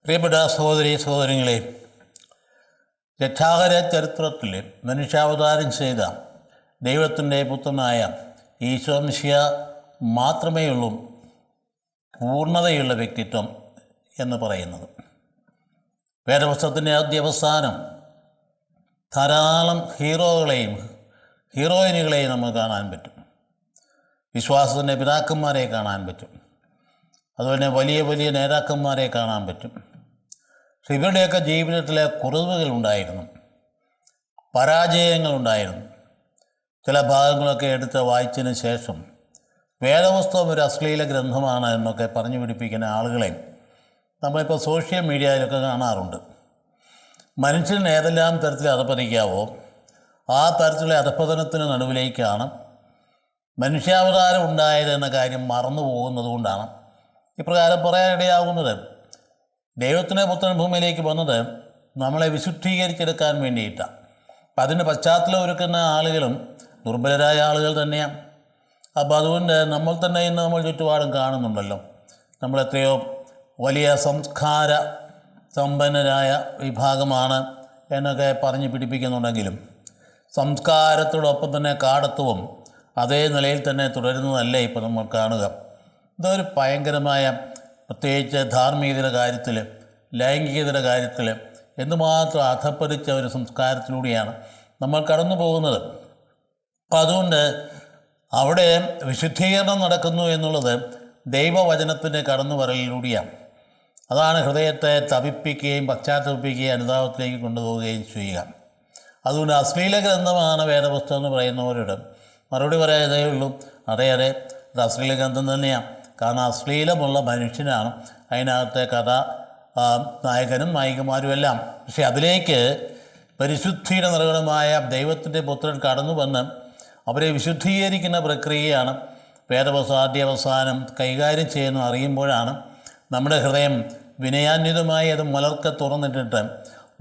പ്രിയപ്പെട്ട സഹോദരി സഹോദരങ്ങളെ, രക്ഷാകര ചരിത്രത്തിൽ മനുഷ്യാവതാരം ചെയ്ത ദൈവത്തിൻ്റെ പുത്രനായ ഈശോ മിശിഹ മാത്രമേ ഉള്ളൂ പൂർണ്ണതയുള്ള വ്യക്തിത്വം എന്ന് പറയുന്നത്. വേദപുസ്തകത്തിൻ്റെ ആദ്യാവസാനം ധാരാളം ഹീറോയിനുകളെയും നമുക്ക് കാണാൻ പറ്റും. വിശ്വാസത്തിൻ്റെ പിതാക്കന്മാരെ കാണാൻ പറ്റും. അതുപോലെ വലിയ വലിയ നേതാക്കന്മാരെ കാണാൻ പറ്റും. ഇവരുടെയൊക്കെ ജീവിതത്തിലെ കുറവുകളുണ്ടായിരുന്നു, പരാജയങ്ങളുണ്ടായിരുന്നു. ചില ഭാഗങ്ങളൊക്കെ എടുത്ത് വായിച്ചതിന് ശേഷം വേദപുസ്തകം ഒരു അശ്ലീല ഗ്രന്ഥമാണ് എന്നൊക്കെ പറഞ്ഞു പിടിപ്പിക്കുന്ന ആളുകളെ നമ്മളിപ്പോൾ സോഷ്യൽ മീഡിയയിലൊക്കെ കാണാറുണ്ട്. മനുഷ്യന് ഏതെല്ലാം തരത്തിൽ അധപ്പതിക്കാവോ ആ തരത്തിലുള്ള അധപ്പതനത്തിന് നടുവിലേക്കാണ് മനുഷ്യാവതാരം ഉണ്ടായതെന്ന കാര്യം മറന്നു പോകുന്നത് കൊണ്ടാണ് ഇപ്രകാരം പറയാനിടയാകുന്നത്. ദൈവത്തിൻ്റെ പുത്രൻ ഭൂമിയിലേക്ക് വന്നത് നമ്മളെ വിശുദ്ധീകരിച്ചെടുക്കാൻ വേണ്ടിയിട്ടാണ്. അപ്പം അതിന് പശ്ചാത്തലം ഒരുക്കുന്ന ആളുകളും ദുർബലരായ ആളുകൾ തന്നെയാണ്. അപ്പോൾ അതുകൊണ്ട് നമ്മൾ തന്നെ ഇന്ന് നമ്മൾ ചുറ്റുപാടും കാണുന്നുണ്ടല്ലോ, നമ്മളെത്രയോ വലിയ സംസ്കാര സമ്പന്നരായ വിഭാഗമാണ് എന്നൊക്കെ പറഞ്ഞ് പിടിപ്പിക്കുന്നുണ്ടെങ്കിലും സംസ്കാരത്തോടൊപ്പം തന്നെ കാടത്വവും അതേ നിലയിൽ തന്നെ തുടരുന്നതല്ലേ ഇപ്പോൾ നമ്മൾ കാണുക. ഇതൊരു ഭയങ്കരമായ, പ്രത്യേകിച്ച് ധാർമ്മികതയുടെ കാര്യത്തിൽ, ലൈംഗികതയുടെ കാര്യത്തിൽ എന്തുമാത്രം അധപ്പതിച്ച ഒരു സംസ്കാരത്തിലൂടെയാണ് നമ്മൾ കടന്നു പോകുന്നത്. അപ്പം അതുകൊണ്ട് അവിടെ വിശുദ്ധീകരണം നടക്കുന്നു എന്നുള്ളത് ദൈവവചനത്തിൻ്റെ കടന്നുവരലിലൂടെയാണ്. അതാണ് ഹൃദയത്തെ തപിപ്പിക്കുകയും പശ്ചാത്തപിപ്പിക്കുകയും അനുതാപത്തിലേക്ക് കൊണ്ടുപോവുകയും ചെയ്യുക. അതുകൊണ്ട് അശ്ലീല ഗ്രന്ഥമാണ് വേദപുസ്തകം എന്ന് പറയുന്നവരോട് മറുപടി പറയാതേ ഉള്ളൂ. അതെ, അത് അശ്ലീല ഗ്രന്ഥം തന്നെയാണ്. കാരണം അശ്ലീലമുള്ള മനുഷ്യനാണ് അതിനകത്തെ കഥ, നായകനും നായികമാരും എല്ലാം. പക്ഷെ അതിലേക്ക് പരിശുദ്ധിയുടെ നിറകുണമായ ദൈവത്തിൻ്റെ പുത്രൻ കടന്നു വന്ന് അവരെ വിശുദ്ധീകരിക്കുന്ന പ്രക്രിയയാണ് വേദപുസ്തകം ആദ്യാവസാനം കൈകാര്യം ചെയ്യുന്ന അറിയുമ്പോഴാണ് നമ്മുടെ ഹൃദയം വിനയാന്വിതമായി അത് മുലർക്കെ തുറന്നിട്ടിട്ട്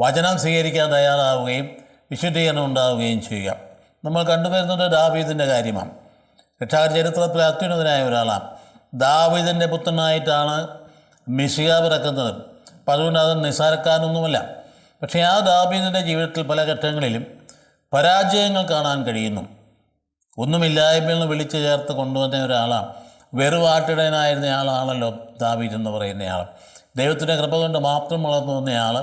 വചനം സ്വീകരിക്കാൻ തയ്യാറാവുകയും വിശുദ്ധീകരണം ഉണ്ടാവുകയും ചെയ്യുക. നമ്മൾ കണ്ടുവരുന്നത് ദാവീദിൻ്റെ കാര്യമാണ്. രക്ഷാകര ചരിത്രത്തിലെ അത്യുന്നതനായ ഒരാളാണ്. ദാവീദിൻ്റെ പുത്രനായിട്ടാണ് മിശിഹ പിറക്കുന്നത്. അപ്പം അതുകൊണ്ട് അത് നിസ്സാരക്കാരനൊന്നുമല്ല. പക്ഷേ ആ ദാവീദിൻ്റെ ജീവിതത്തിൽ പല ഘട്ടങ്ങളിലും പരാജയങ്ങൾ കാണാൻ കഴിയുന്നു. ഒന്നുമില്ലായ്മയിൽ നിന്ന് വിളിച്ചു ചേർത്ത് കൊണ്ടുവന്ന ഒരാളാണ്. വെറുവാട്ടിടനായിരുന്ന ആളാണല്ലോ ദാവീദ് എന്ന് പറയുന്നയാൾ. ദൈവത്തിൻ്റെ കൃപ കൊണ്ട് മാത്രം വളർന്നു വന്നയാൾ,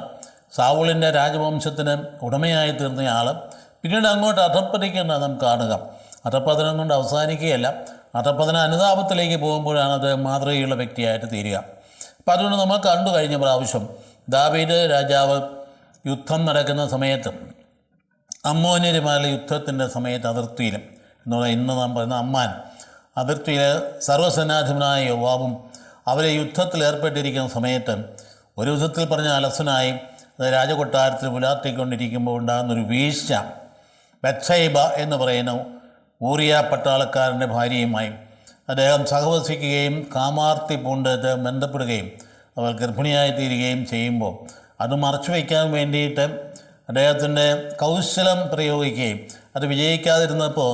സാവൂളിൻ്റെ രാജവംശത്തിന് ഉടമയായി തീർന്നയാൾ, പിന്നീട് അങ്ങോട്ട് അധപ്പതിക്കുന്ന നാം കാണുക. അധപ്പതനം കൊണ്ട് അവസാനിക്കുകയല്ല, അധപ്പതന അനുതാപത്തിലേക്ക് പോകുമ്പോഴാണ് അത് മാതൃകയുള്ള വ്യക്തിയായിട്ട് തീരുക. അപ്പം അതുകൊണ്ട് നമ്മൾ കണ്ടു കഴിഞ്ഞ പ്രാവശ്യം ദാവീദ് രാജാവ് യുദ്ധം നടക്കുന്ന സമയത്ത്, അമ്മോന്യരുമായുള്ള യുദ്ധത്തിൻ്റെ സമയത്ത് അതിർത്തിയിലും എന്ന് പറഞ്ഞാൽ ഇന്ന് നാം പറയുന്ന അമ്മാൻ അതിർത്തിയിൽ സർവ്വസന്നാധിപനായ യോവാബും അവരെ യുദ്ധത്തിൽ ഏർപ്പെട്ടിരിക്കുന്ന സമയത്ത് ഒരു യുദ്ധത്തിൽ പറഞ്ഞ അലസനായി അത് രാജകൊട്ടാരത്തിൽ പുലാർത്തിക്കൊണ്ടിരിക്കുമ്പോൾ ഉണ്ടാകുന്നൊരു വീഴ്ച, ബത്ശേബ എന്ന് പറയുന്ന ഊറിയ പട്ടാളക്കാരൻ്റെ ഭാര്യയുമായി അദ്ദേഹം സഹവസിക്കുകയും കാമാർത്തി പൂണ്ട് അദ്ദേഹം ബന്ധപ്പെടുകയും അവൾ ഗർഭിണിയായി തീരുകയും ചെയ്യുമ്പോൾ അത് മറച്ചു വയ്ക്കാൻ വേണ്ടിയിട്ട് അദ്ദേഹത്തിൻ്റെ കൗശലം പ്രയോഗിക്കുകയും അത് വിജയിക്കാതിരുന്നപ്പോൾ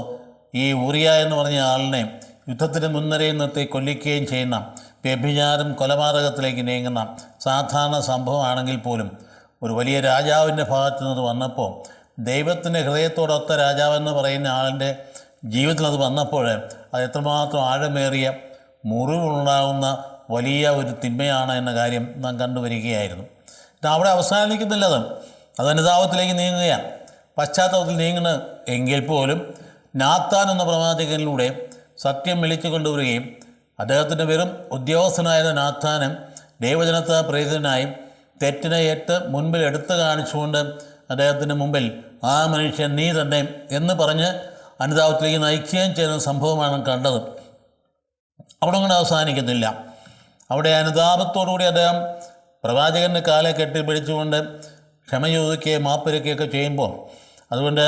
ഈ ഊറിയ എന്ന് പറഞ്ഞ ആളിനെ യുദ്ധത്തിന് മുൻനിരയിൽ നിർത്തി കൊല്ലിക്കുകയും ചെയ്യുന്ന വ്യഭിചാരം കൊലപാതകത്തിലേക്ക് നീങ്ങുന്ന സാധാരണ സംഭവമാണെങ്കിൽ പോലും ഒരു വലിയ രാജാവിൻ്റെ ഭാഗത്തു നിന്ന് വന്നപ്പോൾ, ദൈവത്തിൻ്റെ ഹൃദയത്തോടൊത്ത രാജാവെന്ന് പറയുന്ന ആളിൻ്റെ ജീവിതത്തിൽ അത് വന്നപ്പോൾ അത് എത്രമാത്രം ആഴമേറിയ മുറിവുണ്ടാകുന്ന വലിയ ഒരു തിന്മയാണ് എന്ന കാര്യം നാം കണ്ടുവരികയായിരുന്നു. അവിടെ അവസാനിക്കുന്നില്ലത്, അത് അനുതാപത്തിലേക്ക് നീങ്ങുകയാണ്, പശ്ചാത്തലത്തിൽ നീങ്ങുന്ന എങ്കിൽ പോലും നാത്താൻ എന്ന പ്രവാചകനിലൂടെ സത്യം വിളിച്ചു കൊണ്ടുവരികയും അദ്ദേഹത്തിൻ്റെ വെറും ഉദ്യോഗസ്ഥനായിരുന്ന നാത്താനും ദൈവജനത്തെ പ്രേരിതനായും തെറ്റിനെ മുൻപിൽ എടുത്തു കാണിച്ചുകൊണ്ട് അദ്ദേഹത്തിൻ്റെ മുമ്പിൽ ആ മനുഷ്യൻ നീ തന്നെ എന്ന് പറഞ്ഞ് അനുതാപത്തിലേക്ക് നയിക്കുകയും ചെയ്യുന്ന സംഭവമാണ് കണ്ടത്. അവിടെ കൊണ്ട് അവസാനിക്കുന്നില്ല. അവിടെ അനുതാപത്തോടുകൂടി അദ്ദേഹം പ്രവാചകൻ്റെ കാലെ കെട്ടിപ്പിടിച്ചുകൊണ്ട് ക്ഷമ ചോദിക്കുകയും മാപ്പിരക്കുകയൊക്കെ ചെയ്യുമ്പോൾ, അതുകൊണ്ട്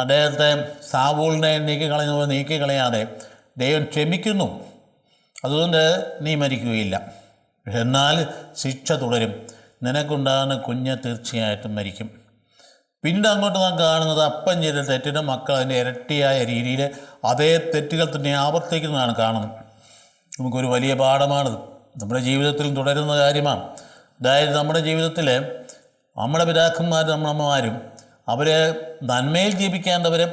അദ്ദേഹത്തെ സാവൂളിനെ നീക്കിക്കളയാതെ ദൈവം ക്ഷമിക്കുന്നു. അതുകൊണ്ട് നീ മരിക്കുകയില്ല, എന്നാൽ ശിക്ഷ തുടരും, നിനക്കുണ്ടാകുന്ന കുഞ്ഞ് തീർച്ചയായിട്ടും മരിക്കും. പിന്നീട് അങ്ങോട്ട് നാം കാണുന്നത് അപ്പം ചെയ്ത തെറ്റിൻ്റെ മക്കൾ അതിൻ്റെ ഇരട്ടിയായ രീതിയിൽ അതേ തെറ്റുകൾ തന്നെ ആവർത്തിക്കുന്നതാണ് കാണുന്നത്. നമുക്കൊരു വലിയ പാഠമാണിത്, നമ്മുടെ ജീവിതത്തിൽ തുടരുന്ന കാര്യമാണ്. അതായത് നമ്മുടെ ജീവിതത്തിൽ നമ്മുടെ പിതാക്കന്മാരും നമ്മുടെ അമ്മമാരും അവർ നന്മയിൽ ജീവിക്കേണ്ടവരും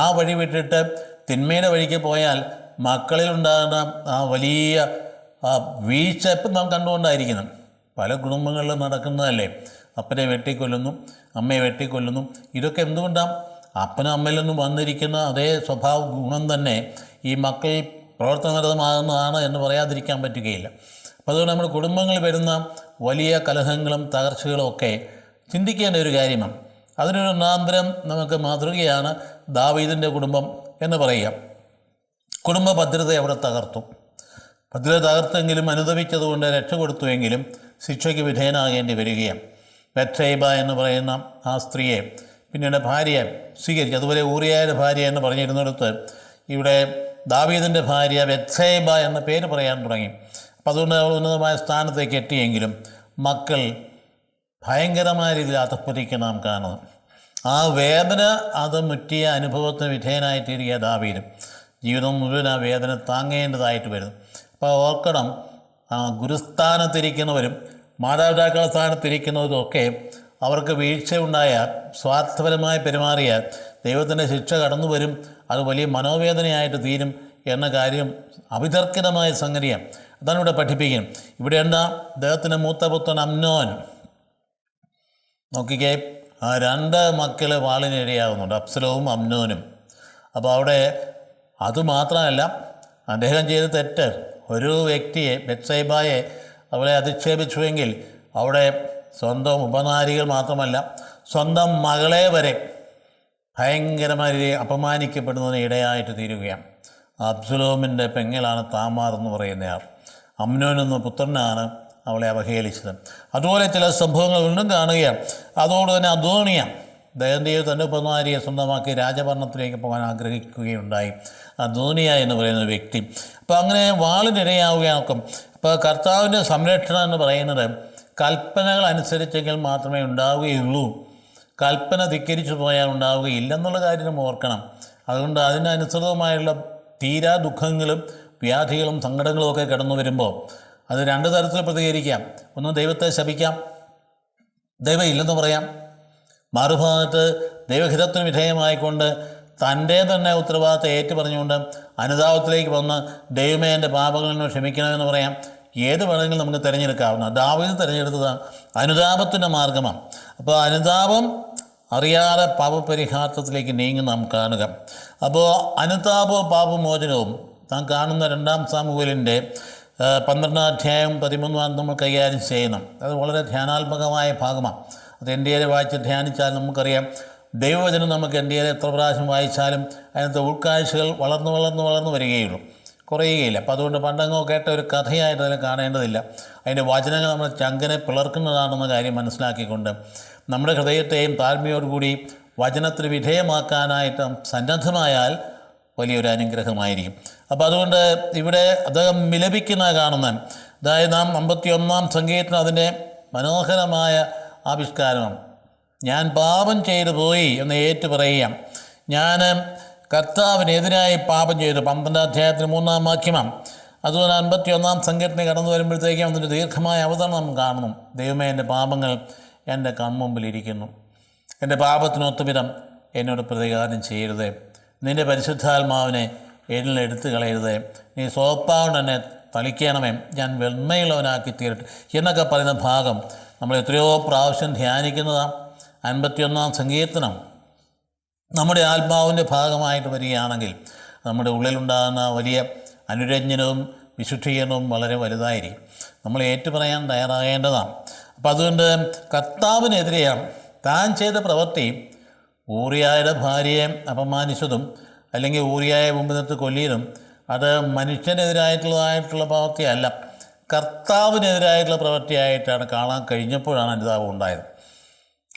ആ വഴി വിട്ടിട്ട് തിന്മയുടെ വഴിക്ക് പോയാൽ മക്കളിലുണ്ടാകുന്ന ആ വലിയ വീഴ്ച ഇപ്പം നാം കണ്ടുകൊണ്ടായിരിക്കണം. പല കുടുംബങ്ങളിലും നടക്കുന്നതല്ലേ. അപ്പനെ വെട്ടിക്കൊല്ലുന്നു, അമ്മയെ വെട്ടിക്കൊല്ലുന്നു. ഇതൊക്കെ എന്തുകൊണ്ടാണ്? അപ്പനും അമ്മയിൽ നിന്നും വന്നിരിക്കുന്ന അതേ സ്വഭാവ ഗുണം തന്നെ ഈ മക്കൾ പ്രവർത്തനനിരതമാകുന്നതാണ് എന്ന് പറയാതിരിക്കാൻ പറ്റുകയില്ല. അപ്പോൾ അതുകൊണ്ട് നമ്മുടെ കുടുംബങ്ങളിൽ വരുന്ന വലിയ കലഹങ്ങളും തകർച്ചകളും ഒക്കെ ചിന്തിക്കേണ്ട ഒരു കാര്യമാണ്. അതിനൊരു ഒന്നാന്തരം നമുക്ക് മാതൃകയാണ് ദാവീദിൻ്റെ കുടുംബം എന്ന് പറയുക. കുടുംബ ഭദ്രത അവിടെ തകർത്തു. ഭദ്രത തകർത്തെങ്കിലും അനുദപിച്ചതുകൊണ്ട് രക്ഷപ്പെടുത്തുവെങ്കിലും ശിക്ഷയ്ക്ക് വിധേയനാകേണ്ടി വരികയാണ്. ബത്ശേബ എന്ന് പറയുന്ന ആ സ്ത്രീയെ പിന്നീട് ഭാര്യയെ സ്വീകരിച്ചു. അതുപോലെ ഊറിയയുടെ ഭാര്യ എന്ന് പറഞ്ഞിരുന്നിടത്ത് ഇവിടെ ദാവീദിൻ്റെ ഭാര്യ ബത്ശേബ എന്ന പേര് പറയാൻ തുടങ്ങി. അപ്പം അതുകൊണ്ട് അവൾ ഉന്നതമായ സ്ഥാനത്തേക്ക് എത്തിയെങ്കിലും മക്കൾ ഭയങ്കരമായ രീതിയിൽ അധപ്പതിക്കുന്ന നാം കാണുന്നു. ആ വേദന അത് മുറ്റിയ അനുഭവത്തിന് വിധേയനായിത്തീരുക ദാവീദും. ജീവിതം മുഴുവൻ ആ വേദന താങ്ങേണ്ടതായിട്ട് വരുന്നു. അപ്പോൾ ഓർക്കണം, ഗുരുസ്ഥാനത്തിരിക്കുന്നവരും മാതാപിതാക്കളുടെ സ്ഥാനത്തിരിക്കുന്നവരും ഒക്കെ അവർക്ക് വീഴ്ചയുണ്ടായാൽ, സ്വാർത്ഥപരമായി പെരുമാറിയാൽ ദൈവത്തിൻ്റെ ശിക്ഷ കടന്നു വരും. അത് വലിയ മനോവേദനയായിട്ട് തീരും എന്ന കാര്യം അവിതർക്കിതമായ സംഗതിയാണ്. അതാണ് ഇവിടെ പഠിപ്പിക്കും. ഇവിടെ എന്താ, അദ്ദേഹത്തിൻ്റെ മൂത്ത പുത്രൻ അമ്നോൻ നോക്കിക്കേ, ആ 2 മക്കൾ വാളിനിരയാകുന്നുണ്ട്, അബ്സലോവും അമ്നോനും. അപ്പോൾ അവിടെ അതുമാത്രമല്ല, അദ്ദേഹം ചെയ്ത തെറ്റ്, ഒരു വ്യക്തിയെ ബത്ശേബയെ അവളെ അധിക്ഷേപിച്ചുവെങ്കിൽ അവിടെ സ്വന്തം ഉപനാരികൾ മാത്രമല്ല സ്വന്തം മകളെ വരെ ഭയങ്കരമായി അപമാനിക്കപ്പെടുന്നതിന് ഇടയായിട്ട് തീരുകയാണ്. അബ്സലോമിൻ്റെ പെങ്ങളാണ് താമാർ എന്ന് പറയുന്നയാൾ. അമ്നോൻ എന്ന പുത്രനാണ് അവളെ അവഹേളിച്ചത്. അതുപോലെ ചില സംഭവങ്ങൾ വീണ്ടും കാണുകയാണ്. അതോട് തന്നെ അദോണിയ ദയന്തിയെ തൻ്റെ ഉപനാരിയെ സ്വന്തമാക്കി രാജഭരണത്തിലേക്ക് പോകാൻ ആഗ്രഹിക്കുകയുണ്ടായി. അദോണിയ എന്ന് പറയുന്ന വ്യക്തി. അപ്പോൾ അങ്ങനെ വാളിനിരയാവുകയൊക്കെ. അപ്പോൾ കർത്താവിൻ്റെ സംരക്ഷണം എന്ന് പറയുന്നത് കൽപ്പനകൾ അനുസരിച്ചെങ്കിൽ മാത്രമേ ഉണ്ടാവുകയുള്ളൂ. കൽപ്പന ധിക്കരിച്ചു പോയാൽ ഉണ്ടാവുകയില്ലെന്നുള്ള കാര്യം ഓർക്കണം. അതുകൊണ്ട് അതിനനുസൃതമായുള്ള തീരാ ദുഃഖങ്ങളും വ്യാധികളും സങ്കടങ്ങളും ഒക്കെ കടന്നു വരുമ്പോൾ അത് 2 തരത്തിൽ പ്രതികരിക്കാം. ഒന്ന്, ദൈവത്തെ ശപിക്കാം, ദൈവം ഇല്ലെന്ന് പറയാം. മറുഭാഗത്ത് ദൈവഹിതത്തിന് വിധേയമായിക്കൊണ്ട് തൻ്റെ തന്നെ ഉത്തരവാദിത്തം ഏറ്റുപറഞ്ഞുകൊണ്ട് അനുതാപത്തിലേക്ക് വന്ന് ദൈവമേ എൻ്റെ പാപങ്ങളിൽ ക്ഷമിക്കണമെന്ന് പറയാം. ഏത് വേണമെങ്കിലും നമുക്ക് തിരഞ്ഞെടുക്കാവുന്ന. ദാവീദ് തിരഞ്ഞെടുത്തത് അനുതാപത്തിൻ്റെ മാർഗമാണ്. അപ്പോൾ അനുതാപം അറിയാതെ പാപപരിഹാരത്തിലേക്ക് നീങ്ങി നാം കാണുക. അപ്പോൾ അനുതാപവും പാപമോചനവും നാം കാണുന്ന 2 സാമുവേലിൻ്റെ 12 അധ്യായം 13 നമ്മൾ കൈകാര്യം ചെയ്യണം. അത് വളരെ ധ്യാനാത്മകമായ ഭാഗമാണ്. അത് ഇന്ത്യയിലെ വായിച്ച് ധ്യാനിച്ചാൽ നമുക്കറിയാം, ദൈവവചനം നമുക്ക് ഇന്ത്യയിലെ എത്ര പ്രാവശ്യം വായിച്ചാലും അതിനകത്ത് ഉൾക്കാഴ്ചകൾ വളർന്നു വരികയുള്ളൂ, കുറയുകയില്ല. അപ്പോൾ അതുകൊണ്ട് പണ്ടങ്ങോ കേട്ട ഒരു കഥയായിട്ട് അതിനെ കാണേണ്ടതില്ല. അതിൻ്റെ വചനങ്ങൾ നമ്മൾ ചങ്കനെ പിളർക്കുന്നതാണെന്ന കാര്യം മനസ്സിലാക്കിക്കൊണ്ട് നമ്മുടെ ഹൃദയത്തെയും താഴ്മയോടുകൂടി വചനത്തിന് വിധേയമാക്കാനായിട്ട് സന്നദ്ധമായാൽ വലിയൊരു അനുഗ്രഹമായിരിക്കും. അപ്പോൾ അതുകൊണ്ട് ഇവിടെ അദ്ദേഹം വിലപിക്കുന്ന കാണുന്ന, അതായത് നാം 51-ാം സങ്കീർത്തനം അതിൻ്റെ മനോഹരമായ ആവിഷ്കാരമാണ്. ഞാൻ പാപം ചെയ്തു പോയി എന്ന് ഏറ്റുപറയുക. ഞാൻ കർത്താവിനെതിരായി പാപം ചെയ്തു. 12 അധ്യായത്തിന് 3-ാം വാക്യമാണ്. അതുപോലെ 51-ാം സങ്കീർത്തനം കടന്നു വരുമ്പോഴത്തേക്കും അതിൻ്റെ ദീർഘമായ അവതരണം കാണുന്നു. ദൈവമേ, എൻ്റെ പാപങ്ങൾ എൻ്റെ കൺമുമ്പിലിരിക്കുന്നു. എൻ്റെ പാപത്തിനൊത്ത വിധം എന്നോട് പ്രതികാരം ചെയ്യരുതേ. നിൻ്റെ പരിശുദ്ധാത്മാവിനെ എന്നിൽ എടുത്തു കളയരുതേ. നീ സോപ്പാകൊണ്ട് എന്നെ തളിക്കണമേ, ഞാൻ വെണ്മയുള്ളവനാക്കി തീരട്ടെ എന്നൊക്കെ പറയുന്ന ഭാഗം നമ്മൾ എത്രയോ പ്രാവശ്യം ധ്യാനിക്കുന്നതാണ്. 51-ാം സങ്കീർത്തനം നമ്മുടെ ആത്മാവിൻ്റെ ഭാഗമായിട്ട് വരികയാണെങ്കിൽ നമ്മുടെ ഉള്ളിലുണ്ടാകുന്ന വലിയ അനുരഞ്ജനവും വിശുദ്ധീകരണവും വളരെ വലുതായിരിക്കും. നമ്മൾ ഏറ്റുപറയാൻ തയ്യാറാകേണ്ടതാണ്. അപ്പം അതുകൊണ്ട് കർത്താവിനെതിരെയാണ് താൻ ചെയ്ത പ്രവൃത്തി. ഊറിയായുടെ ഭാര്യയെ അപമാനിച്ചതും അല്ലെങ്കിൽ ഊറിയായെ മുമ്പ് നിർത്തി കൊല്ലിയതും അത് മനുഷ്യനെതിരായിട്ടുള്ള പ്രവൃത്തിയല്ല, കർത്താവിനെതിരായിട്ടുള്ള പ്രവൃത്തിയായിട്ടാണ് കാണാൻ കഴിഞ്ഞപ്പോഴാണ് അനുതാപം ഉണ്ടായത്.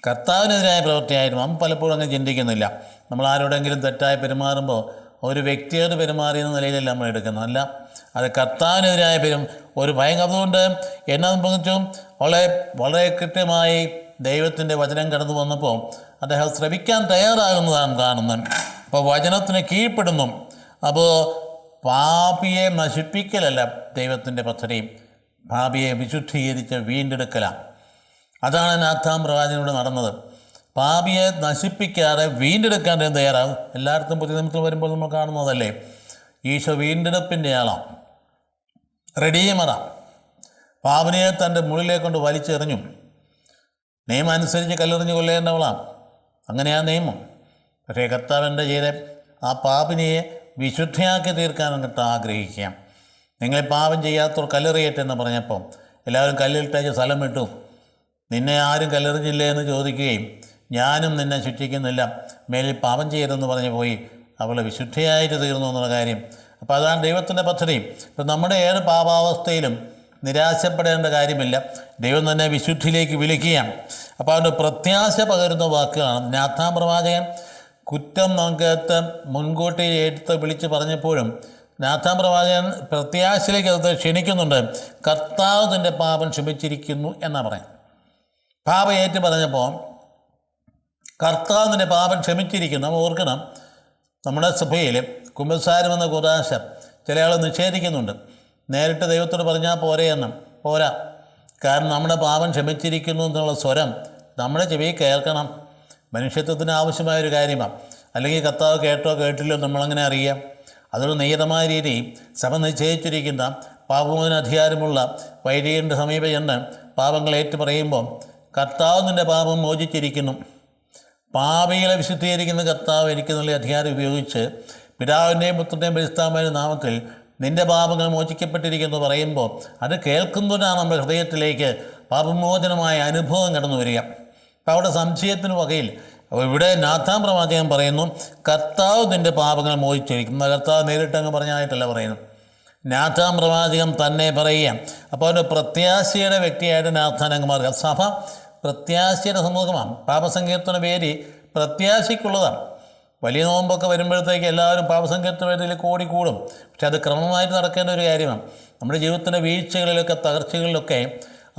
കർത്താവിനെതിരായ പ്രവൃത്തിയായിട്ട് നാം പലപ്പോഴും അങ്ങനെ ചിന്തിക്കുന്നില്ല. നമ്മൾ ആരോടെങ്കിലും തെറ്റായി പെരുമാറുമ്പോൾ ഒരു വ്യക്തിയോട് പെരുമാറിയെന്ന നിലയിലല്ല നമ്മൾ എടുക്കുന്നത്. അല്ല, അത് കർത്താവിനെതിരായ ഒരു ഭയം. അതുകൊണ്ട് എന്നെ സംബന്ധിച്ചും വളരെ കൃത്യമായി ദൈവത്തിൻ്റെ വചനം കടന്നു വന്നപ്പോൾ അദ്ദേഹം ശ്രമിക്കാൻ തയ്യാറാകുന്നതാണ് കാണുന്നത്. അപ്പോൾ വചനത്തിന് കീഴ്പ്പെടുന്നു. അപ്പോൾ പാപിയെ നശിപ്പിക്കലല്ല ദൈവത്തിൻ്റെ പദ്ധതി, പാപിയെ വിശുദ്ധീകരിച്ച് വീണ്ടെടുക്കലാണ്. അതാണ് നാഥാൻ പ്രവാചകനോട് നടന്നത്. പാപിയെ നശിപ്പിക്കാതെ വീണ്ടെടുക്കാൻ തയ്യാറാകും. എല്ലായിടത്തും പുതിയ നിയമത്തിൽ വരുമ്പോൾ നമ്മൾ കാണുന്നതല്ലേ, ഈശോ വീണ്ടെടുപ്പിൻ്റെ ആളാണ്, റെഡീമറാണ്. പാപിനെ തൻ്റെ മുകളിലേക്ക് കൊണ്ട് വലിച്ചെറിഞ്ഞു. നിയമം അനുസരിച്ച് കല്ലെറിഞ്ഞ് കൊല്ലേണ്ടവളാണ്, അങ്ങനെയാണ് നിയമം. പക്ഷേ കർത്താവിൻ്റെ ചെയ്ത ആ പാപിനിയെ വിശുദ്ധയാക്കി തീർക്കാൻ കർത്താവ് ആഗ്രഹിക്കാം. നിങ്ങൾ പാപം ചെയ്യാത്തവർ കല്ലെറിയട്ടെ എന്ന് പറഞ്ഞപ്പോൾ എല്ലാവരും കല്ലിട്ടേച്ച് സ്ഥലം വിട്ടു. നിന്നെ ആരും കല്ലെറിഞ്ഞില്ലേ എന്ന് ചോദിക്കുകയും ഞാനും നിന്നെ ശിക്ഷിക്കുന്നില്ല, മേലിൽ പാപം ചെയ്യരുതെന്ന് പറഞ്ഞു പോയി അവൾ വിശുദ്ധയായിട്ട് തീർന്നു എന്നുള്ള കാര്യം. അപ്പോൾ അതാണ് ദൈവത്തിൻ്റെ പദ്ധതി. ഇപ്പം നമ്മുടെ ഏത് പാപാവസ്ഥയിലും നിരാശപ്പെടേണ്ട കാര്യമില്ല, ദൈവം തന്നെ വിശുദ്ധിയിലേക്ക് വിളിക്കുകയാണ്. അപ്പോൾ അവൻ്റെ പ്രത്യാശ പകരുന്ന വാക്കുകളാണ്. നാഥാൻ പ്രവാചകൻ കുറ്റം നമുക്കകത്ത് മുൻകൂട്ടി എടുത്ത് വിളിച്ച് പറഞ്ഞപ്പോഴും നാഥാൻ പ്രവാചകൻ പ്രത്യാശയിലേക്ക് അത് ക്ഷണിക്കുന്നുണ്ട്. കർത്താവ് നിൻ്റെ പാപം ക്ഷമിച്ചിരിക്കുന്നു എന്നാണ് പറയാം. പാപം ഏറ്റു പറഞ്ഞപ്പോൾ കർത്താവ് നിൻ്റെ പാപം ക്ഷമിച്ചിരിക്കുന്നു. നമ്മൾ ഓർക്കണം, നമ്മുടെ സഭയിൽ കുമ്പസാരം എന്ന കുദാശ ചില ആൾ നിഷേധിക്കുന്നുണ്ട്. നേരിട്ട് ദൈവത്തോട് പറഞ്ഞാൽ പോരെ എന്നും പോരാ. കാരണം നമ്മുടെ പാപം ക്ഷമിച്ചിരിക്കുന്നു എന്നുള്ള സ്വരം നമ്മുടെ ചെവിയിൽ കേൾക്കണം. മനുഷ്യത്വത്തിന് ആവശ്യമായൊരു കാര്യമാണ്. അല്ലെങ്കിൽ കർത്താവ് കേട്ടോ കേട്ടില്ലോ നമ്മളങ്ങനെ അറിയാം. അതൊരു നിയതമായ രീതി സഭ നിശ്ചയിച്ചിരിക്കുന്ന പാപമോചന അധികാരമുള്ള വൈദികൻ്റെ സമീപം ചെന്ന് പാപങ്ങൾ ഏറ്റു പറയുമ്പോൾ കർത്താവ് നിൻ്റെ പാപം മോചിച്ചിരിക്കുന്നു, പാപികളെ വിശുദ്ധീകരിക്കുന്ന കർത്താവ് എനിക്ക് നല്ല അധികാരം ഉപയോഗിച്ച് പിതാവിൻ്റെയും പുത്രൻ്റെയും പരിശുദ്ധാത്മാവിൻ്റെ നാമത്തിൽ നിൻ്റെ പാപങ്ങൾ മോചിക്കപ്പെട്ടിരിക്കുന്നു പറയുമ്പോൾ അത് കേൾക്കുന്നതിനാണ് നമ്മുടെ ഹൃദയത്തിലേക്ക് പാപമോചനമായ അനുഭവം കടന്നു വരിക. അപ്പോൾ അവിടെ സംശയത്തിന് വകയിൽ. അപ്പോൾ ഇവിടെ നാഥാൻ പ്രവാചകൻ പറയുന്നു കർത്താവ് നിൻ്റെ പാപങ്ങൾ മോചിച്ചിരിക്കും. കർത്താവ് നേരിട്ടങ്ങ് പറഞ്ഞായിട്ടല്ല പറയുന്നു, നാഥാൻ പ്രവാചകൻ തന്നെ പറയുക. അപ്പോൾ അവൻ്റെ പ്രത്യാശയുടെ വ്യക്തിയായിട്ട് നാഥാൻ അങ്ങ് മാറുക. സഭ പ്രത്യാശയുടെ സമൂഹമാണ്. പാപസങ്കീർത്തന പേര് പ്രത്യാശയ്ക്കുള്ളതാണ്. വലിയ നോമ്പൊക്കെ വരുമ്പോഴത്തേക്ക് എല്ലാവരും പാപസങ്കീർത്തന വേദിയിലേക്ക് ഓടിക്കൂടും. പക്ഷെ അത് ക്രമമായിട്ട് നടക്കേണ്ട ഒരു കാര്യമാണ്. നമ്മുടെ ജീവിതത്തിൻ്റെ വീഴ്ചകളിലൊക്കെ തകർച്ചകളിലൊക്കെ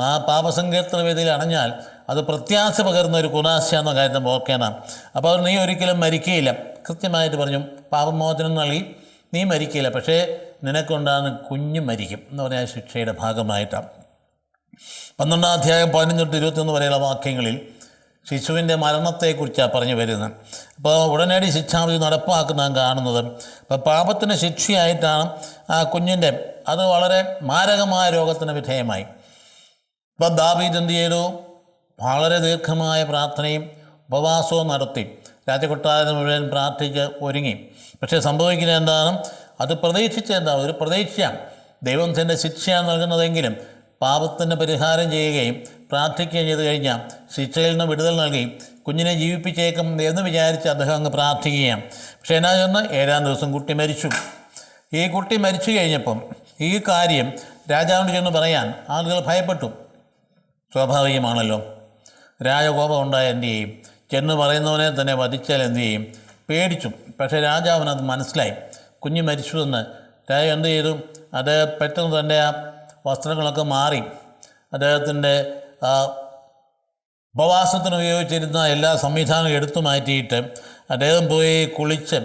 ആ പാപസങ്കീർത്തന വേദിയിൽ അണഞ്ഞാൽ അത് പ്രത്യാശ പകരുന്ന ഒരു കുണാശ എന്ന കാര്യം ഓർക്കേണ്ടതാണ്. അപ്പോൾ നീ ഒരിക്കലും മരിക്കുകയില്ല. കൃത്യമായിട്ട് പറഞ്ഞു, പാപമോചനം നൽകി നീ മരിക്കുകയില്ല, പക്ഷേ നിനക്കൊണ്ടാകുന്ന കുഞ്ഞ് മരിക്കും എന്ന് പറഞ്ഞാൽ ശിക്ഷയുടെ ഭാഗമായിട്ടാണ്. 12-ാം അധ്യായം 15-21 വരെയുള്ള വാക്യങ്ങളിൽ ശിശുവിൻ്റെ മരണത്തെക്കുറിച്ചാണ് പറഞ്ഞു വരുന്നത്. അപ്പോൾ ഉടനടി ശിക്ഷാവിധി നടപ്പാക്കുന്ന കാണുന്നത്. അപ്പോൾ പാപത്തിന് ശിക്ഷയായിട്ടാണ് ആ കുഞ്ഞിൻ്റെ അത് വളരെ മാരകമായ രോഗത്തിന് വിധേയമായി. ഇപ്പോൾ ദാവീദ് എന്ത് ചെയ്തു? വളരെ ദീർഘമായ പ്രാർത്ഥനയും ഉപവാസവും നടത്തി രാജകൊട്ടാരം മുഴുവൻ പ്രാർത്ഥിച്ച് ഒരുങ്ങി. പക്ഷേ സംഭവിക്കുന്നത് എന്താണ്? അത് പ്രതീക്ഷിച്ചെന്താണ്? ഒരു പ്രതീക്ഷയാണ്. ദൈവം തൻ്റെ ശിക്ഷയാണ് നൽകുന്നതെങ്കിലും പാപത്തിന് പരിഹാരം ചെയ്യുകയും പ്രാർത്ഥിക്കുകയും ചെയ്തു കഴിഞ്ഞാൽ ശിക്ഷയിൽ നിന്ന് വിടുതൽ നൽകി കുഞ്ഞിനെ ജീവിപ്പിച്ചേക്കും എന്ന് വിചാരിച്ച് അദ്ദേഹം അങ്ങ് പ്രാർത്ഥിക്കുകയാണ്. പക്ഷേ എന്നാ ചെന്ന് 7-ാം ദിവസം കുട്ടി മരിച്ചു. ഈ കുട്ടി മരിച്ചു കഴിഞ്ഞപ്പം ഈ കാര്യം രാജാവിന് ചെന്ന് പറയാൻ ആളുകൾ ഭയപ്പെട്ടു. സ്വാഭാവികമാണല്ലോ, രാജകോപം ഉണ്ടായ എന്തു ചെയ്യും? ചെന്ന് പറയുന്നവനെ തന്നെ വധിച്ചാൽ എന്തു ചെയ്യും? പേടിച്ചു. പക്ഷേ രാജാവിനത് മനസ്സിലായി, കുഞ്ഞ് മരിച്ചുവെന്ന്. രാജാവ് എന്ത് ചെയ്തു? അത് പെട്ടെന്ന് തൻ്റെ ആ വസ്ത്രങ്ങളൊക്കെ മാറി അദ്ദേഹത്തിൻ്റെ ഉപവാസത്തിന് ഉപയോഗിച്ചിരുന്ന എല്ലാ സംവിധാനവും എടുത്തു മാറ്റിയിട്ട് അദ്ദേഹം പോയി കുളിച്ച്